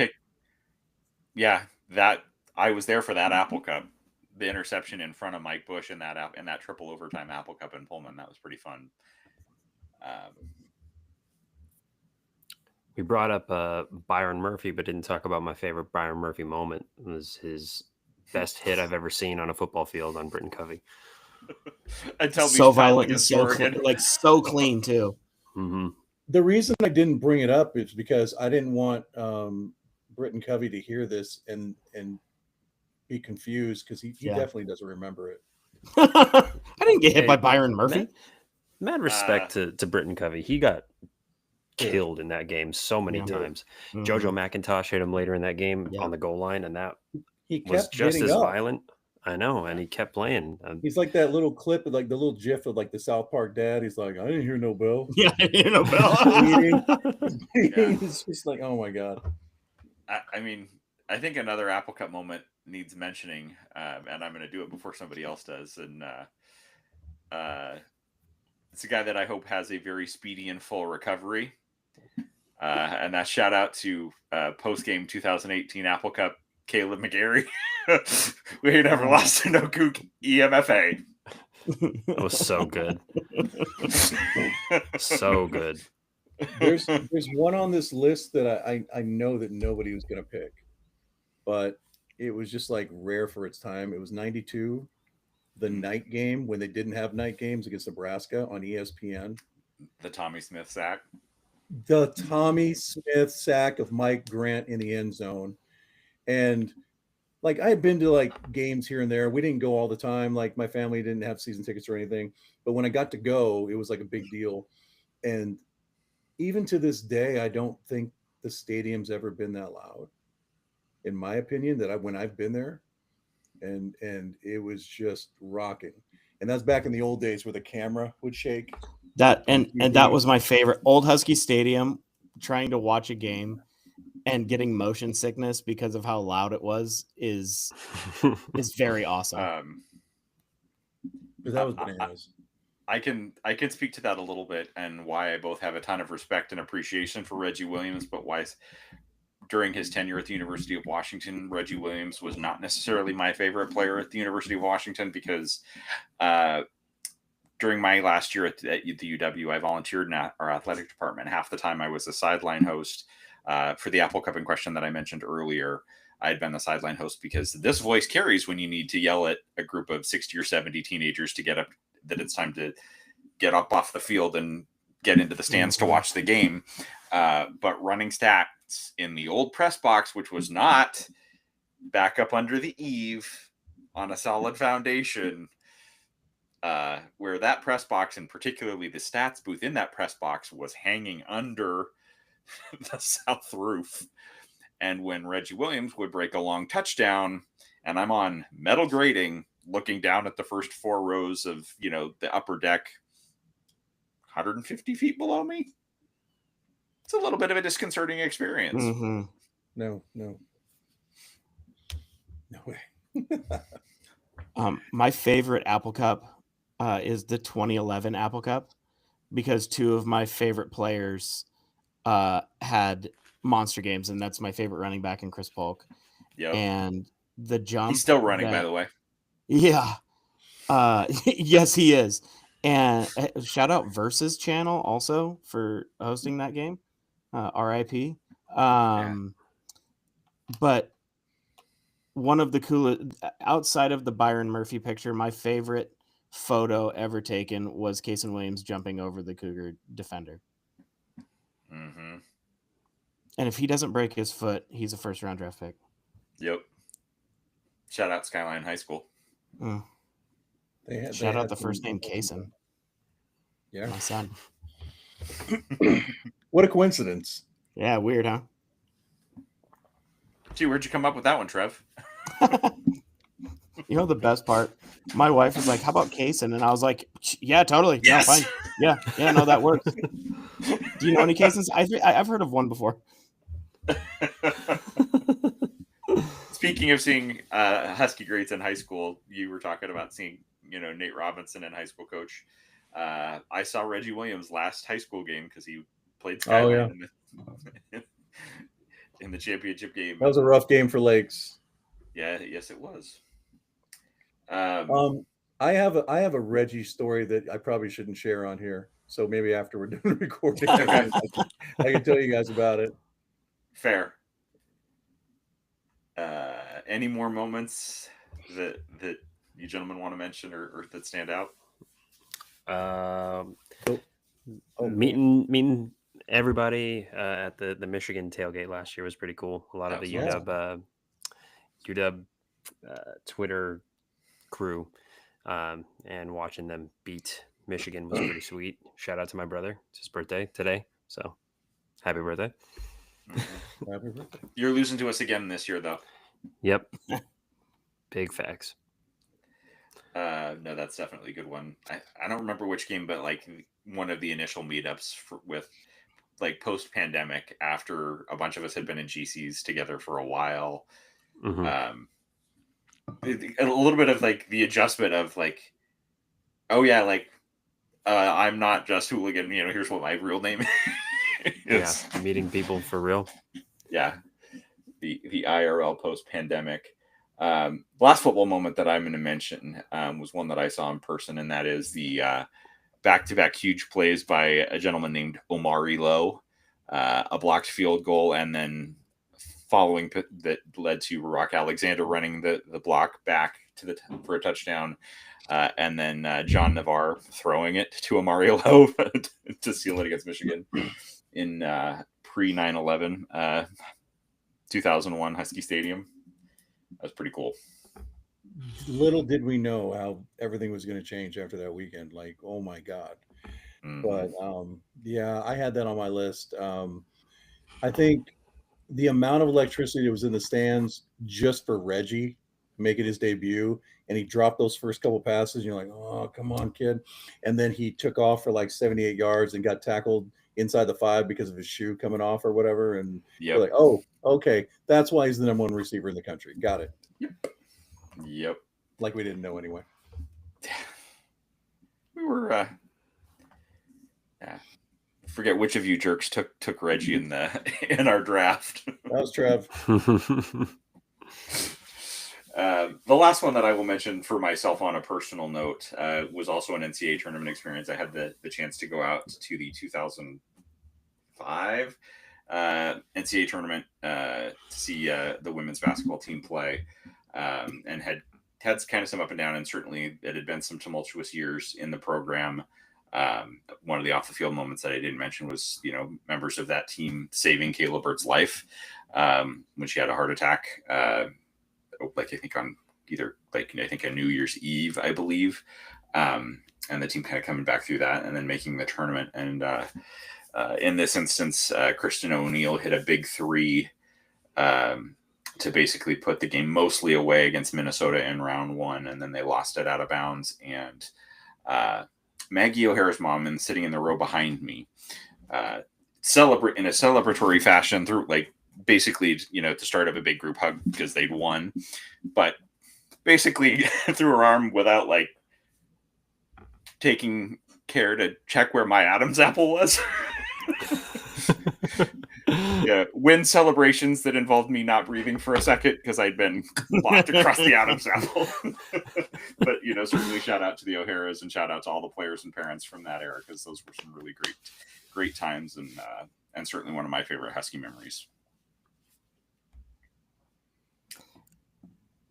Yeah, that I was there for that Apple Cup. The interception in front of Mike Bush in that triple overtime Apple Cup in Pullman. That was pretty fun. We brought up Byron Murphy, but didn't talk about my favorite Byron Murphy moment. It was his best hit I've ever seen on a football field on Britton Covey. Until So Beach Towel violent and against so Oregon. so clean too. Mm-hmm. The reason I didn't bring it up is because I didn't want Britton Covey to hear this and be confused, because he Yeah. definitely doesn't remember it. I didn't get hit Hey, by Byron Murphy. Mad respect to Britton Covey. He got Yeah. killed in that game so many Yeah. times. Mhm. JoJo McIntosh hit him later in that game Yeah. on the goal line, and that He was kept just getting as up. violent. I know, and he kept playing. He's like that little clip of like the little gif of like the South Park dad. He's like, I didn't hear no bell. Yeah, you know, Bill. Bleeding. Yeah. It's just like, oh my God. I mean, I think another Apple Cup moment needs mentioning, and I'm going to do it before somebody else does. And it's a guy that I hope has a very speedy and full recovery. And that shout out to post-game 2018 Apple Cup Caleb McGarry. We ain't never lost to no kook EMFA. That was so good. So good. There's one on this list that I know that nobody was going to pick, but it was just like rare for its time. It was 92, the night game when they didn't have night games against Nebraska on ESPN. The Tommy Smith sack. The Tommy Smith sack of Mike Grant in the end zone. And like, I had been to like games here and there. We didn't go all the time. Like, my family didn't have season tickets or anything. But when I got to go, it was like a big deal. And even to this day, I don't think the stadium's ever been that loud, in my opinion, when I've been there. And it was just rocking. And that's back in the old days where the camera would shake. That was my favorite. Old Husky Stadium, trying to watch a game and getting motion sickness because of how loud it was is very awesome. Because that was bananas. I can speak to that a little bit, and why I both have a ton of respect and appreciation for Reggie Williams, but why during his tenure at the University of Washington, Reggie Williams was not necessarily my favorite player at the University of Washington, because during my last year at the UW, I volunteered in our athletic department. Half the time I was a sideline host for the Apple Cup in question that I mentioned earlier. I had been the sideline host because this voice carries when you need to yell at a group of 60 or 70 teenagers to get up, that it's time to get up off the field and get into the stands to watch the game. But running stats in the old press box, which was not back up under the eave on a solid foundation, where that press box, and particularly the stats booth in that press box, was hanging under the south roof. And when Reggie Williams would break a long touchdown, and I'm on metal grating looking down at the first 4 rows of, the upper deck, 150 feet below me, it's a little bit of a disconcerting experience. Mm-hmm. No way. My favorite Apple Cup is the 2011 Apple Cup, because 2 of my favorite players had monster games, and that's my favorite running back in Chris Polk. Yep. And the jump, he's still running, by the way. Yeah. Yes, he is. And shout out Versus channel also for hosting that game. RIP. But one of the coolest, outside of the Byron Murphy picture, my favorite photo ever taken was Cason Williams jumping over the Cougar defender. Mm-hmm. And if he doesn't break his foot, he's a first-round draft pick. Yep. Shout out Skyline High School. Mm. They Shout out had the some- first name Cason. Yeah. My son. What a coincidence. Yeah, weird, huh? Gee, where'd you come up with that one, Trev? You know the best part? My wife was like, "How about Cason?" And I was like, "Yeah, totally. Yes. No, fine. Yeah, no, that works." Do you know any Casons? I've heard of one before. Speaking of seeing Husky greats in high school, you were talking about seeing, Nate Robinson in high school coach. I saw Reggie Williams' last high school game because he played Skyline in the championship game. That was a rough game for Lakes. Yeah, yes, it was. I have a Reggie story that I probably shouldn't share on here. So maybe after we're done recording, I can tell you guys about it. Fair. Any more moments that you gentlemen want to mention or that stand out? Meeting everybody at the Michigan tailgate last year was pretty cool. A lot of the UW Twitter crew, and watching them beat Michigan was pretty sweet. Shout out to my brother. It's his birthday today, so happy birthday. Happy birthday. You're losing to us again this year, though. Yep. Big facts. No, that's definitely a good one. I don't remember which game, but like one of the initial meetups with like post-pandemic, after a bunch of us had been in GCs together for a while. Mm-hmm. A little bit of like the adjustment of like, oh yeah, like I'm not just hooligan, here's what my real name is. Yeah, meeting people for real. Yeah, the IRL post-pandemic. Last football moment that I'm going to mention was one that I saw in person, and that is the back-to-back huge plays by a gentleman named Omari Lowe, a blocked field goal, and then following that led to Rock Alexander running the block back to for a touchdown, and then John Navarre throwing it to Omari Lowe to seal it against Michigan in pre 9/11 2001 Husky Stadium. That was pretty cool. Little did we know how everything was going to change after that weekend. Like, oh my God. Mm-hmm. But yeah, I had that on my list. I think the amount of electricity that was in the stands just for Reggie making his debut, and he dropped those first couple passes, and you're like, oh, come on, kid. And then he took off for like 78 yards and got tackled inside the 5 because of his shoe coming off or whatever. And you're like, oh, okay, that's why he's the number 1 receiver in the country. Got it. Yep. Like we didn't know anyway. We were forget which of you jerks took Reggie in our draft. That was Trev. The last one that I will mention for myself on a personal note was also an NCAA tournament experience. I had the chance to go out to the 2005 NCAA tournament to see the women's basketball team play, and had kind of some up and down, and certainly it had been some tumultuous years in the program. One of the off the field moments that I didn't mention was, members of that team saving Kayla Bird's life when she had a heart attack. I think on I think a New Year's Eve, I believe. And the team kind of coming back through that and then making the tournament. And in this instance, Kristen O'Neill hit a big 3 to basically put the game mostly away against Minnesota in round 1. And then they lost it out of bounds. And Maggie O'Hara's mom, and sitting in the row behind me, celebrate in a celebratory fashion through basically, the start of a big group hug because they'd won, but basically threw her arm without taking care to check where my Adam's apple was. Yeah, win celebrations that involved me not breathing for a second because I'd been locked across the Adam's apple. But certainly shout out to the O'Haras and shout out to all the players and parents from that era, because those were some really great times, and certainly one of my favorite Husky memories.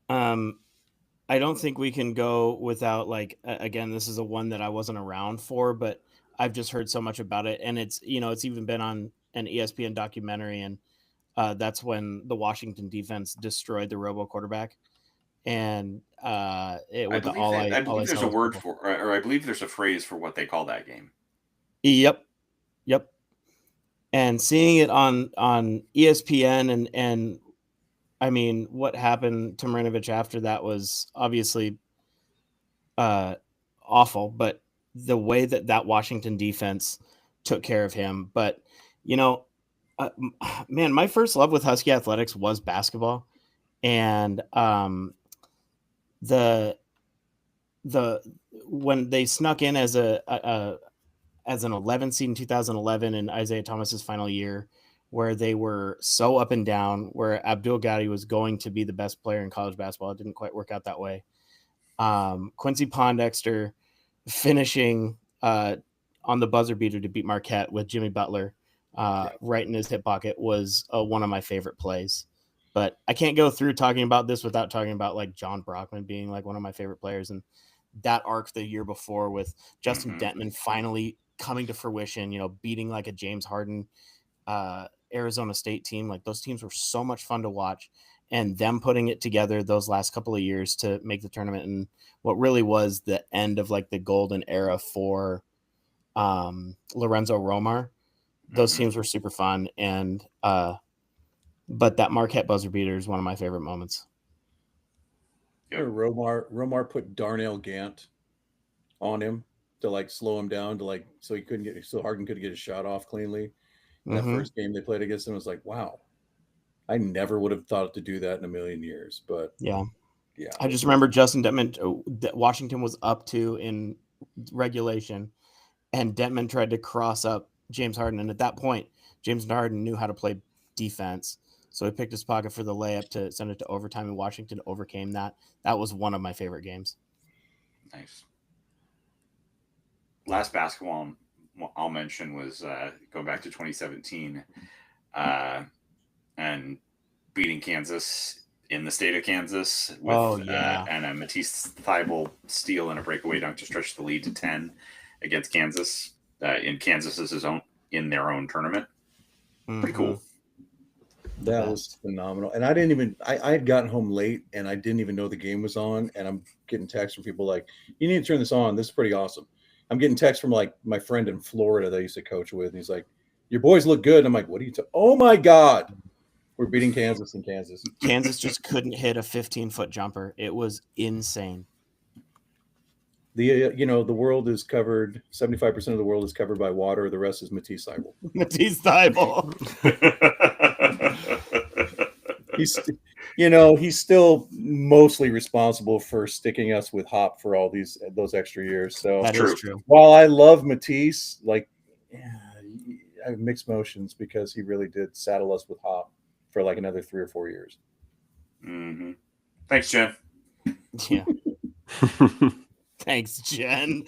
I don't think we can go without again, this is a one that I wasn't around for, but I've just heard so much about it, and it's it's even been on an ESPN documentary, and that's when the Washington defense destroyed the robo quarterback, and I believe there's a word for, or I believe there's a phrase for what they call that game. Yep. And seeing it on ESPN and I mean, what happened to Marinovich after that was obviously awful, but the way that Washington defense took care of him. But, man, my first love with Husky athletics was basketball. And when they snuck in as an 11 seed in 2011 in Isaiah Thomas's final year, where they were so up and down, where Abdul Gadi was going to be the best player in college basketball. It didn't quite work out that way. Quincy Pondexter finishing on the buzzer beater to beat Marquette with Jimmy Butler right in his hip pocket was one of my favorite plays. But I can't go through talking about this without talking about like John Brockman being like one of my favorite players, and that arc the year before with Justin Detman finally coming to fruition, beating like a James Harden Arizona State team. Like those teams were so much fun to watch, and them putting it together those last couple of years to make the tournament, and what really was the end of like the golden era for Lorenzo Romar. Those teams were super fun, and but that Marquette buzzer beater is one of my favorite moments. Yep. Romar put Darnell Gant on him to like slow him down to like so Harden couldn't get his shot off cleanly. That first game they played against him was like, wow, I never would have thought to do that in a million years. But yeah. I just remember Justin Detman that Washington was up to in regulation, and Detman tried to cross up James Harden, and at that point, James Harden knew how to play defense. So he picked his pocket for the layup to send it to overtime, and Washington overcame that. That was one of my favorite games. Nice. Last basketball I'll mention was going back to 2017 and beating Kansas in the state of Kansas with and a Matisse Thybulle steal and a breakaway dunk to stretch the lead to 10 against Kansas in Kansas's in their own tournament. Pretty cool. That was phenomenal. And I had gotten home late and I didn't even know the game was on. And I'm getting texts from people like, you need to turn this on. This is pretty awesome. I'm getting texts from like my friend in Florida that I used to coach with. And he's like, your boys look good. And I'm like, what are you oh my God. We're beating Kansas in Kansas. Kansas just couldn't hit a 15-foot jumper. It was insane. The world is covered. 75% of the world is covered by water. The rest is Matisse Thybulle. Matisse Thybulle. He's still mostly responsible for sticking us with Hop for all those extra years. So that is true. While I love Matisse, I have mixed emotions because he really did saddle us with Hop for like another 3 or 4 years. Mm-hmm. Thanks, Jen. Yeah. Thanks, Jen.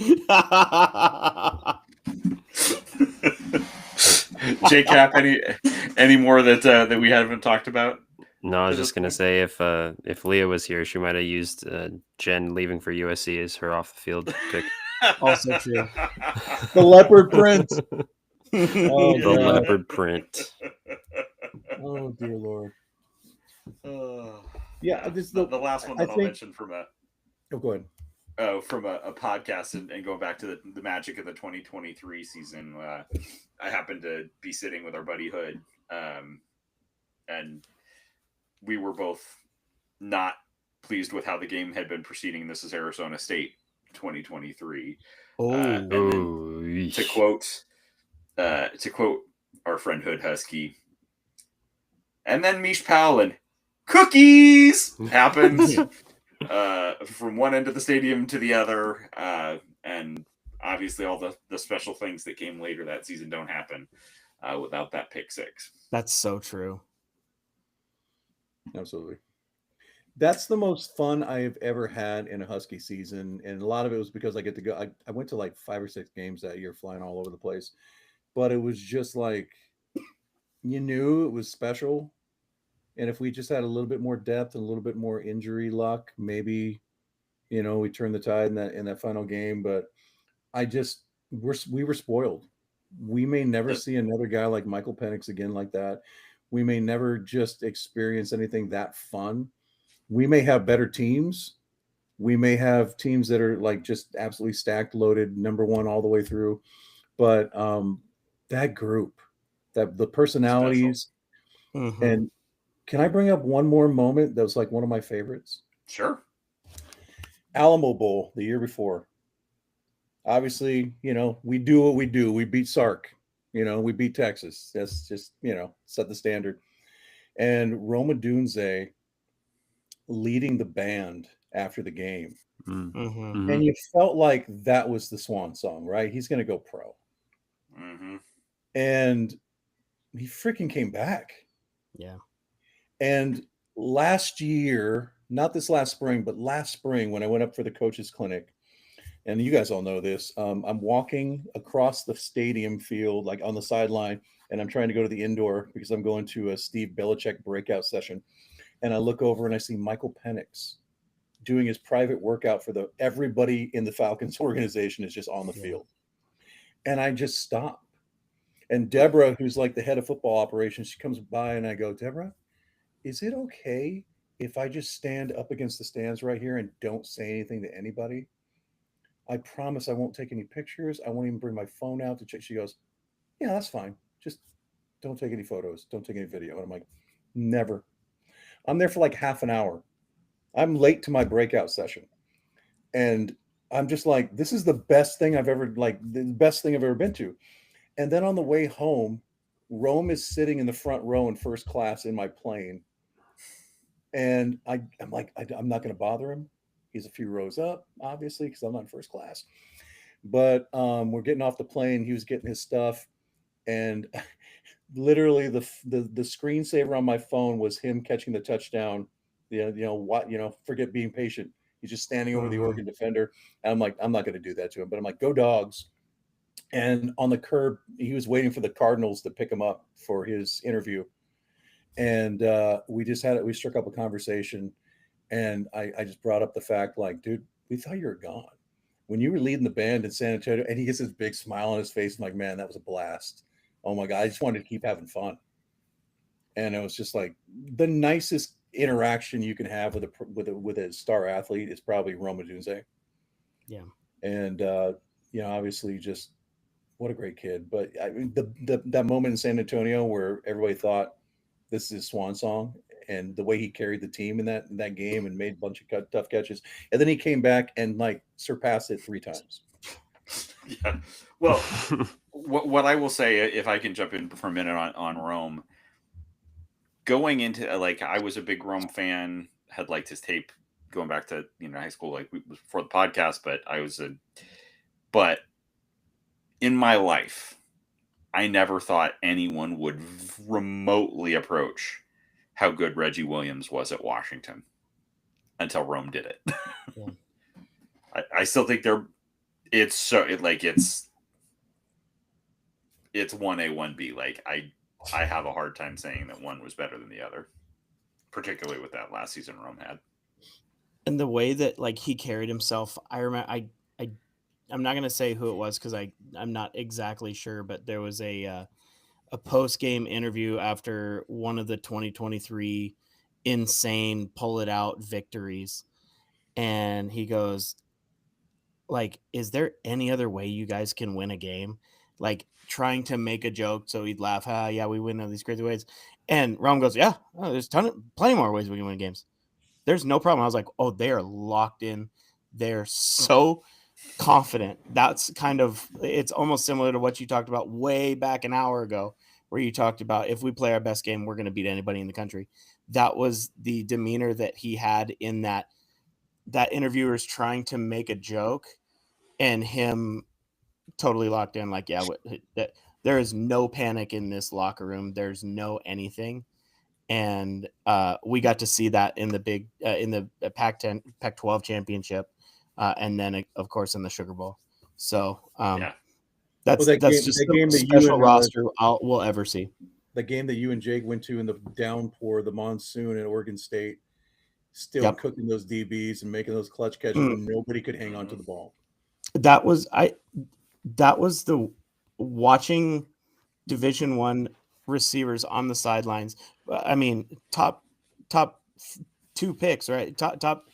J-Cap, any more that we haven't talked about? No, I was just gonna say if Leah was here, she might have used Jen leaving for USC as her off the field pick. Also true. The leopard print. The leopard print. Oh dear Lord. The last one that I'll mention from a. Oh, go ahead. From a podcast and going back to the magic of the 2023 season, I happened to be sitting with our buddy Hood, and we were both not pleased with how the game had been proceeding. This is Arizona State 2023. To quote our friend Hood Husky, and then Mish Powell and cookies happened. From one end of the stadium to the other, and obviously all the special things that came later that season don't happen without that pick six. That's so true. Absolutely. That's the most fun I have ever had in a Husky season, and a lot of it was because I get to go. I went to like 5 or 6 games that year, flying all over the place, but it was just like you knew it was special. And if we just had a little bit more depth and a little bit more injury luck, maybe, we turned the tide in that final game. But we were spoiled. We may never see another guy like Michael Penix again like that. We may never just experience anything that fun. We may have better teams. We may have teams that are like just absolutely stacked, loaded, number one all the way through. But that group, the personalities, and can I bring up one more moment that was like one of my favorites? Sure. Alamo Bowl the year before. Obviously, we do what we do. We beat Sark. We beat Texas. That's just, set the standard. And Roma Dunze leading the band after the game. Mm-hmm. And you felt like that was the swan song, right? He's going to go pro. Mm-hmm. And he freaking came back. Yeah. And last year, not this last spring, but last spring when I went up for the coaches clinic, and you guys all know this. I'm walking across the stadium field, like on the sideline, and I'm trying to go to the indoor because I'm going to a Steve Belichick breakout session. And I look over and I see Michael Penix doing his private workout for everybody in the Falcons organization is just on the field. And I just stop. And Deborah, who's like the head of football operations, she comes by and I go, Deborah, is it okay if I just stand up against the stands right here and don't say anything to anybody? I promise I won't take any pictures. I won't even bring my phone out to check. She goes, yeah, that's fine. Just don't take any photos. Don't take any video. And I'm like, never. I'm there for like half an hour. I'm late to my breakout session. And I'm just like, this is the best thing I've ever been to. And then on the way home, Rome is sitting in the front row in first class in my plane. And I'm like, I'm not going to bother him. He's a few rows up, obviously, because I'm not in first class. But we're getting off the plane. He was getting his stuff. And literally the screensaver on my phone was him catching the touchdown. Forget being patient. He's just standing over the Oregon defender. And I'm like, I'm not going to do that to him. But I'm like, go Dogs. And on the curb, he was waiting for the Cardinals to pick him up for his interview. And we struck up a conversation. And I just brought up the fact, like, dude, we thought you were gone. When you were leading the band in San Antonio, and he gets this big smile on his face. I'm like, man, that was a blast. Oh my God, I just wanted to keep having fun. And it was just like the nicest interaction you can have with a star athlete is probably Rome Odunze. Yeah. And obviously just what a great kid. But I mean, that moment in San Antonio where everybody thought this is his swan song, and the way he carried the team in that game and made a bunch of tough catches, and then he came back and like surpassed it 3 times. Yeah. Well, what I will say, if I can jump in for a minute on Rome, going into I was a big Rome fan, had liked his tape going back to high school, before the podcast, but in my life, I never thought anyone would remotely approach how good Reggie Williams was at Washington until Rome did it. Yeah. I still think it's 1A, 1B. Like I have a hard time saying that one was better than the other, particularly with that last season Rome had. And the way that he carried himself, I remember. I'm not gonna say who it was because I'm not exactly sure, but there was a post game interview after one of the 2023 insane pull it out victories, and he goes, is there any other way you guys can win a game? Trying to make a joke so he'd laugh. Yeah, we win all these crazy ways. And Rome goes, yeah, there's plenty more ways we can win games. There's no problem. I was like, oh, they are locked in. They're so confident. That's it's almost similar to what you talked about way back an hour ago, where you talked about if we play our best game, we're going to beat anybody in the country. That was the demeanor that he had in that interviewer's trying to make a joke and him totally locked in. There is no panic in this locker room. There's no anything. And we got to see that in the big in the Pac-12 championship, and then of course in the Sugar Bowl. So that's just the special roster we'll ever see. The game that you and Jake went to in the downpour, the monsoon at Oregon State, still cooking those DBs and making those clutch catches when nobody could hang on to the ball. That was the watching Division I receivers on the sidelines. I mean, top 2 picks, right? Top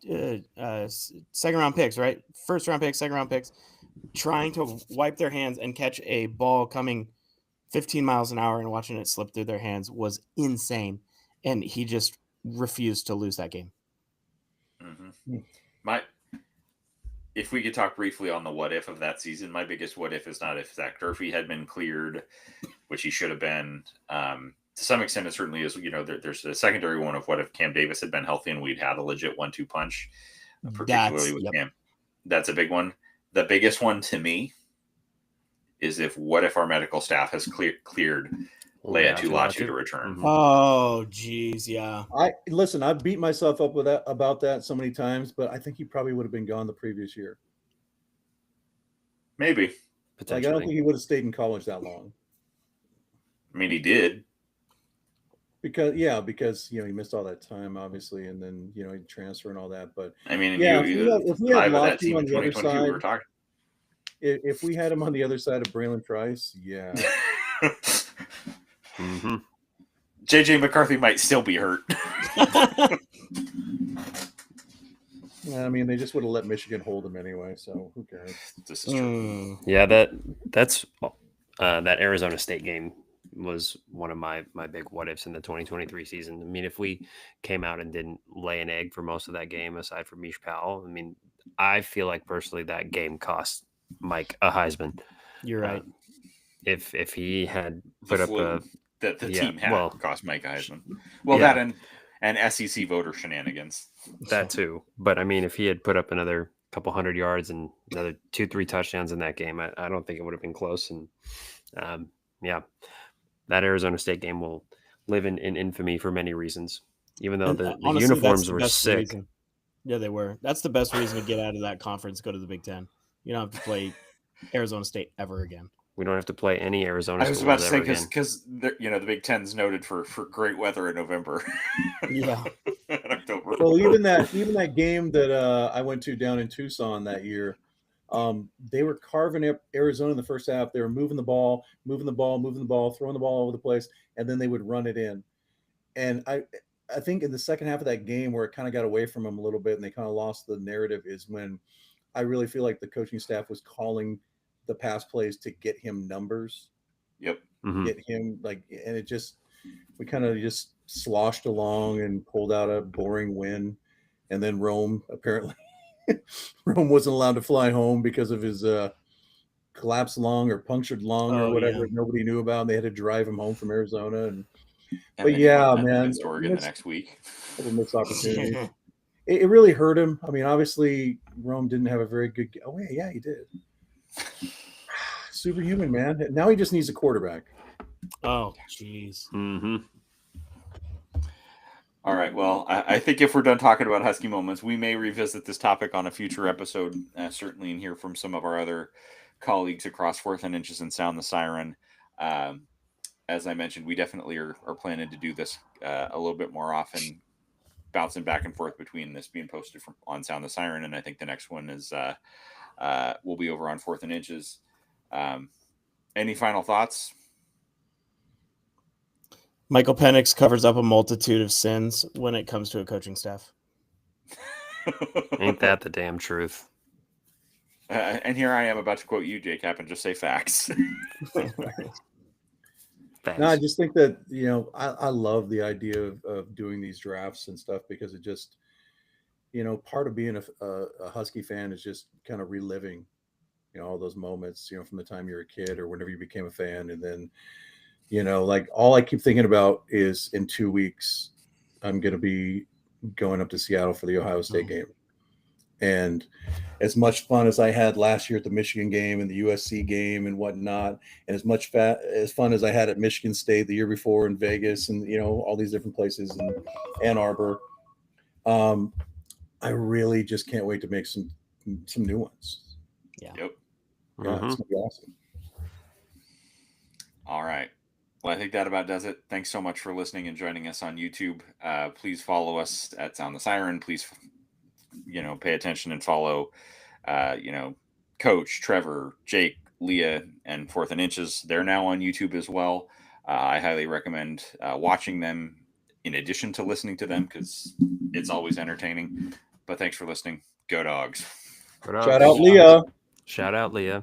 second round picks, right? First round picks, second round picks, trying to wipe their hands and catch a ball coming 15 miles an hour and watching it slip through their hands was insane. And he just refused to lose that game. Mm-hmm. If we could talk briefly on the what if of that season, my biggest what if is not if Zach Durfee had been cleared, which he should have been. To some extent, it certainly is. There's a secondary one of what if Cam Davis had been healthy and we'd had a legit 1-2 punch, particularly with Cam. That's a big one. The biggest one to me is what if our medical staff has cleared Leia Tulatu to return. Mm-hmm. Oh, geez, yeah. I've beat myself up about that so many times, but I think he probably would have been gone the previous year. Maybe. Like, I potentially. don't think he would have stayed in college that long. I mean, he did. Because he missed all that time, obviously, and then he transfer and all that. But I mean, yeah, you if we had five of lost that him team on in the other 2022. We side, were talking. if we had him on the other side of Braylon Trice, yeah, Mm-hmm. JJ McCarthy might still be hurt. I mean, they just would have let Michigan hold him anyway. So who cares? This is true. Yeah, that's that Arizona State game was one of my big what ifs in the 2023 season. I mean, if we came out and didn't lay an egg for most of that game, aside from Mish Powell, I mean, I feel like personally that game cost Mike a Heisman. You're right. If he had The put up flu a that the yeah, team had well, cost Mike a Heisman. Well, yeah. that and SEC voter shenanigans. that too, but I mean, if he had put up another couple hundred yards and another 2-3 touchdowns in that game, I don't think it would have been close. And yeah, that Arizona State game will live in infamy for many reasons. Even though And, the honestly, that's uniforms the were best sick. reason. Yeah, they were. That's the best reason to get out of that conference. Go to the Big Ten. You don't have to play Arizona State ever again. We don't have to play any Arizona I was schools about to say ever again. because the Big Ten's noted for great weather in November. Yeah. In October. Well, even that game that I went to down in Tucson that year, they were carving up Arizona in the first half. They were moving the ball, throwing the ball all over the place, and then they would run it in. And I think in the second half of that game where it kind of got away from them a little bit and they kind of lost the narrative is when I really feel like the coaching staff was calling the pass plays to get him numbers. Yep. Mhm. Get him and we kind of just sloshed along and pulled out a boring win. And then Rome wasn't allowed to fly home because of his collapsed lung or punctured lung or whatever Yeah. nobody knew about. And they had to drive him home from Arizona. And But then he yeah, went man, against Oregon the next week. couple missed opportunities. It really hurt him. I mean, obviously, Rome didn't have a very good. Oh yeah, he did. Superhuman, man. Now he just needs a quarterback. Oh, jeez. Mm-hmm. All right. Well, I think if we're done talking about Husky moments, we may revisit this topic on a future episode, certainly, and hear from some of our other colleagues across Fourth and Inches and Sound the Siren. As I mentioned, we definitely are planning to do this a little bit more often, bouncing back and forth between this being posted on Sound the Siren, and I think the next one is will be over on Fourth and Inches. Any final thoughts? Michael Penix covers up a multitude of sins when it comes to a coaching staff. Ain't that the damn truth? And here I am about to quote you, J-Cap, and just say facts. Thanks. No, I just think that I love the idea of doing these drafts and stuff because it just part of being a Husky fan is just kind of reliving all those moments from the time you're a kid or whenever you became a fan, and then like all I keep thinking about is in 2 weeks I'm going to be going up to Seattle for the Ohio State game. And as much fun as I had last year at the Michigan game and the USC game and whatnot, and as much as fun as I had at Michigan State the year before in Vegas and all these different places in Ann Arbor, I really just can't wait to make some new ones. Yeah. Yep. Yeah, it's gonna be awesome. All right. Well, I think that about does it. Thanks so much for listening and joining us on YouTube. Please follow us at Sound the Siren. Please, pay attention and follow, Coach, Trevor, Jake, Leah, and Fourth and Inches. They're now on YouTube as well. I highly recommend watching them in addition to listening to them because it's always entertaining. But thanks for listening. Go Dogs. Shout out Leah. Shout out Leah.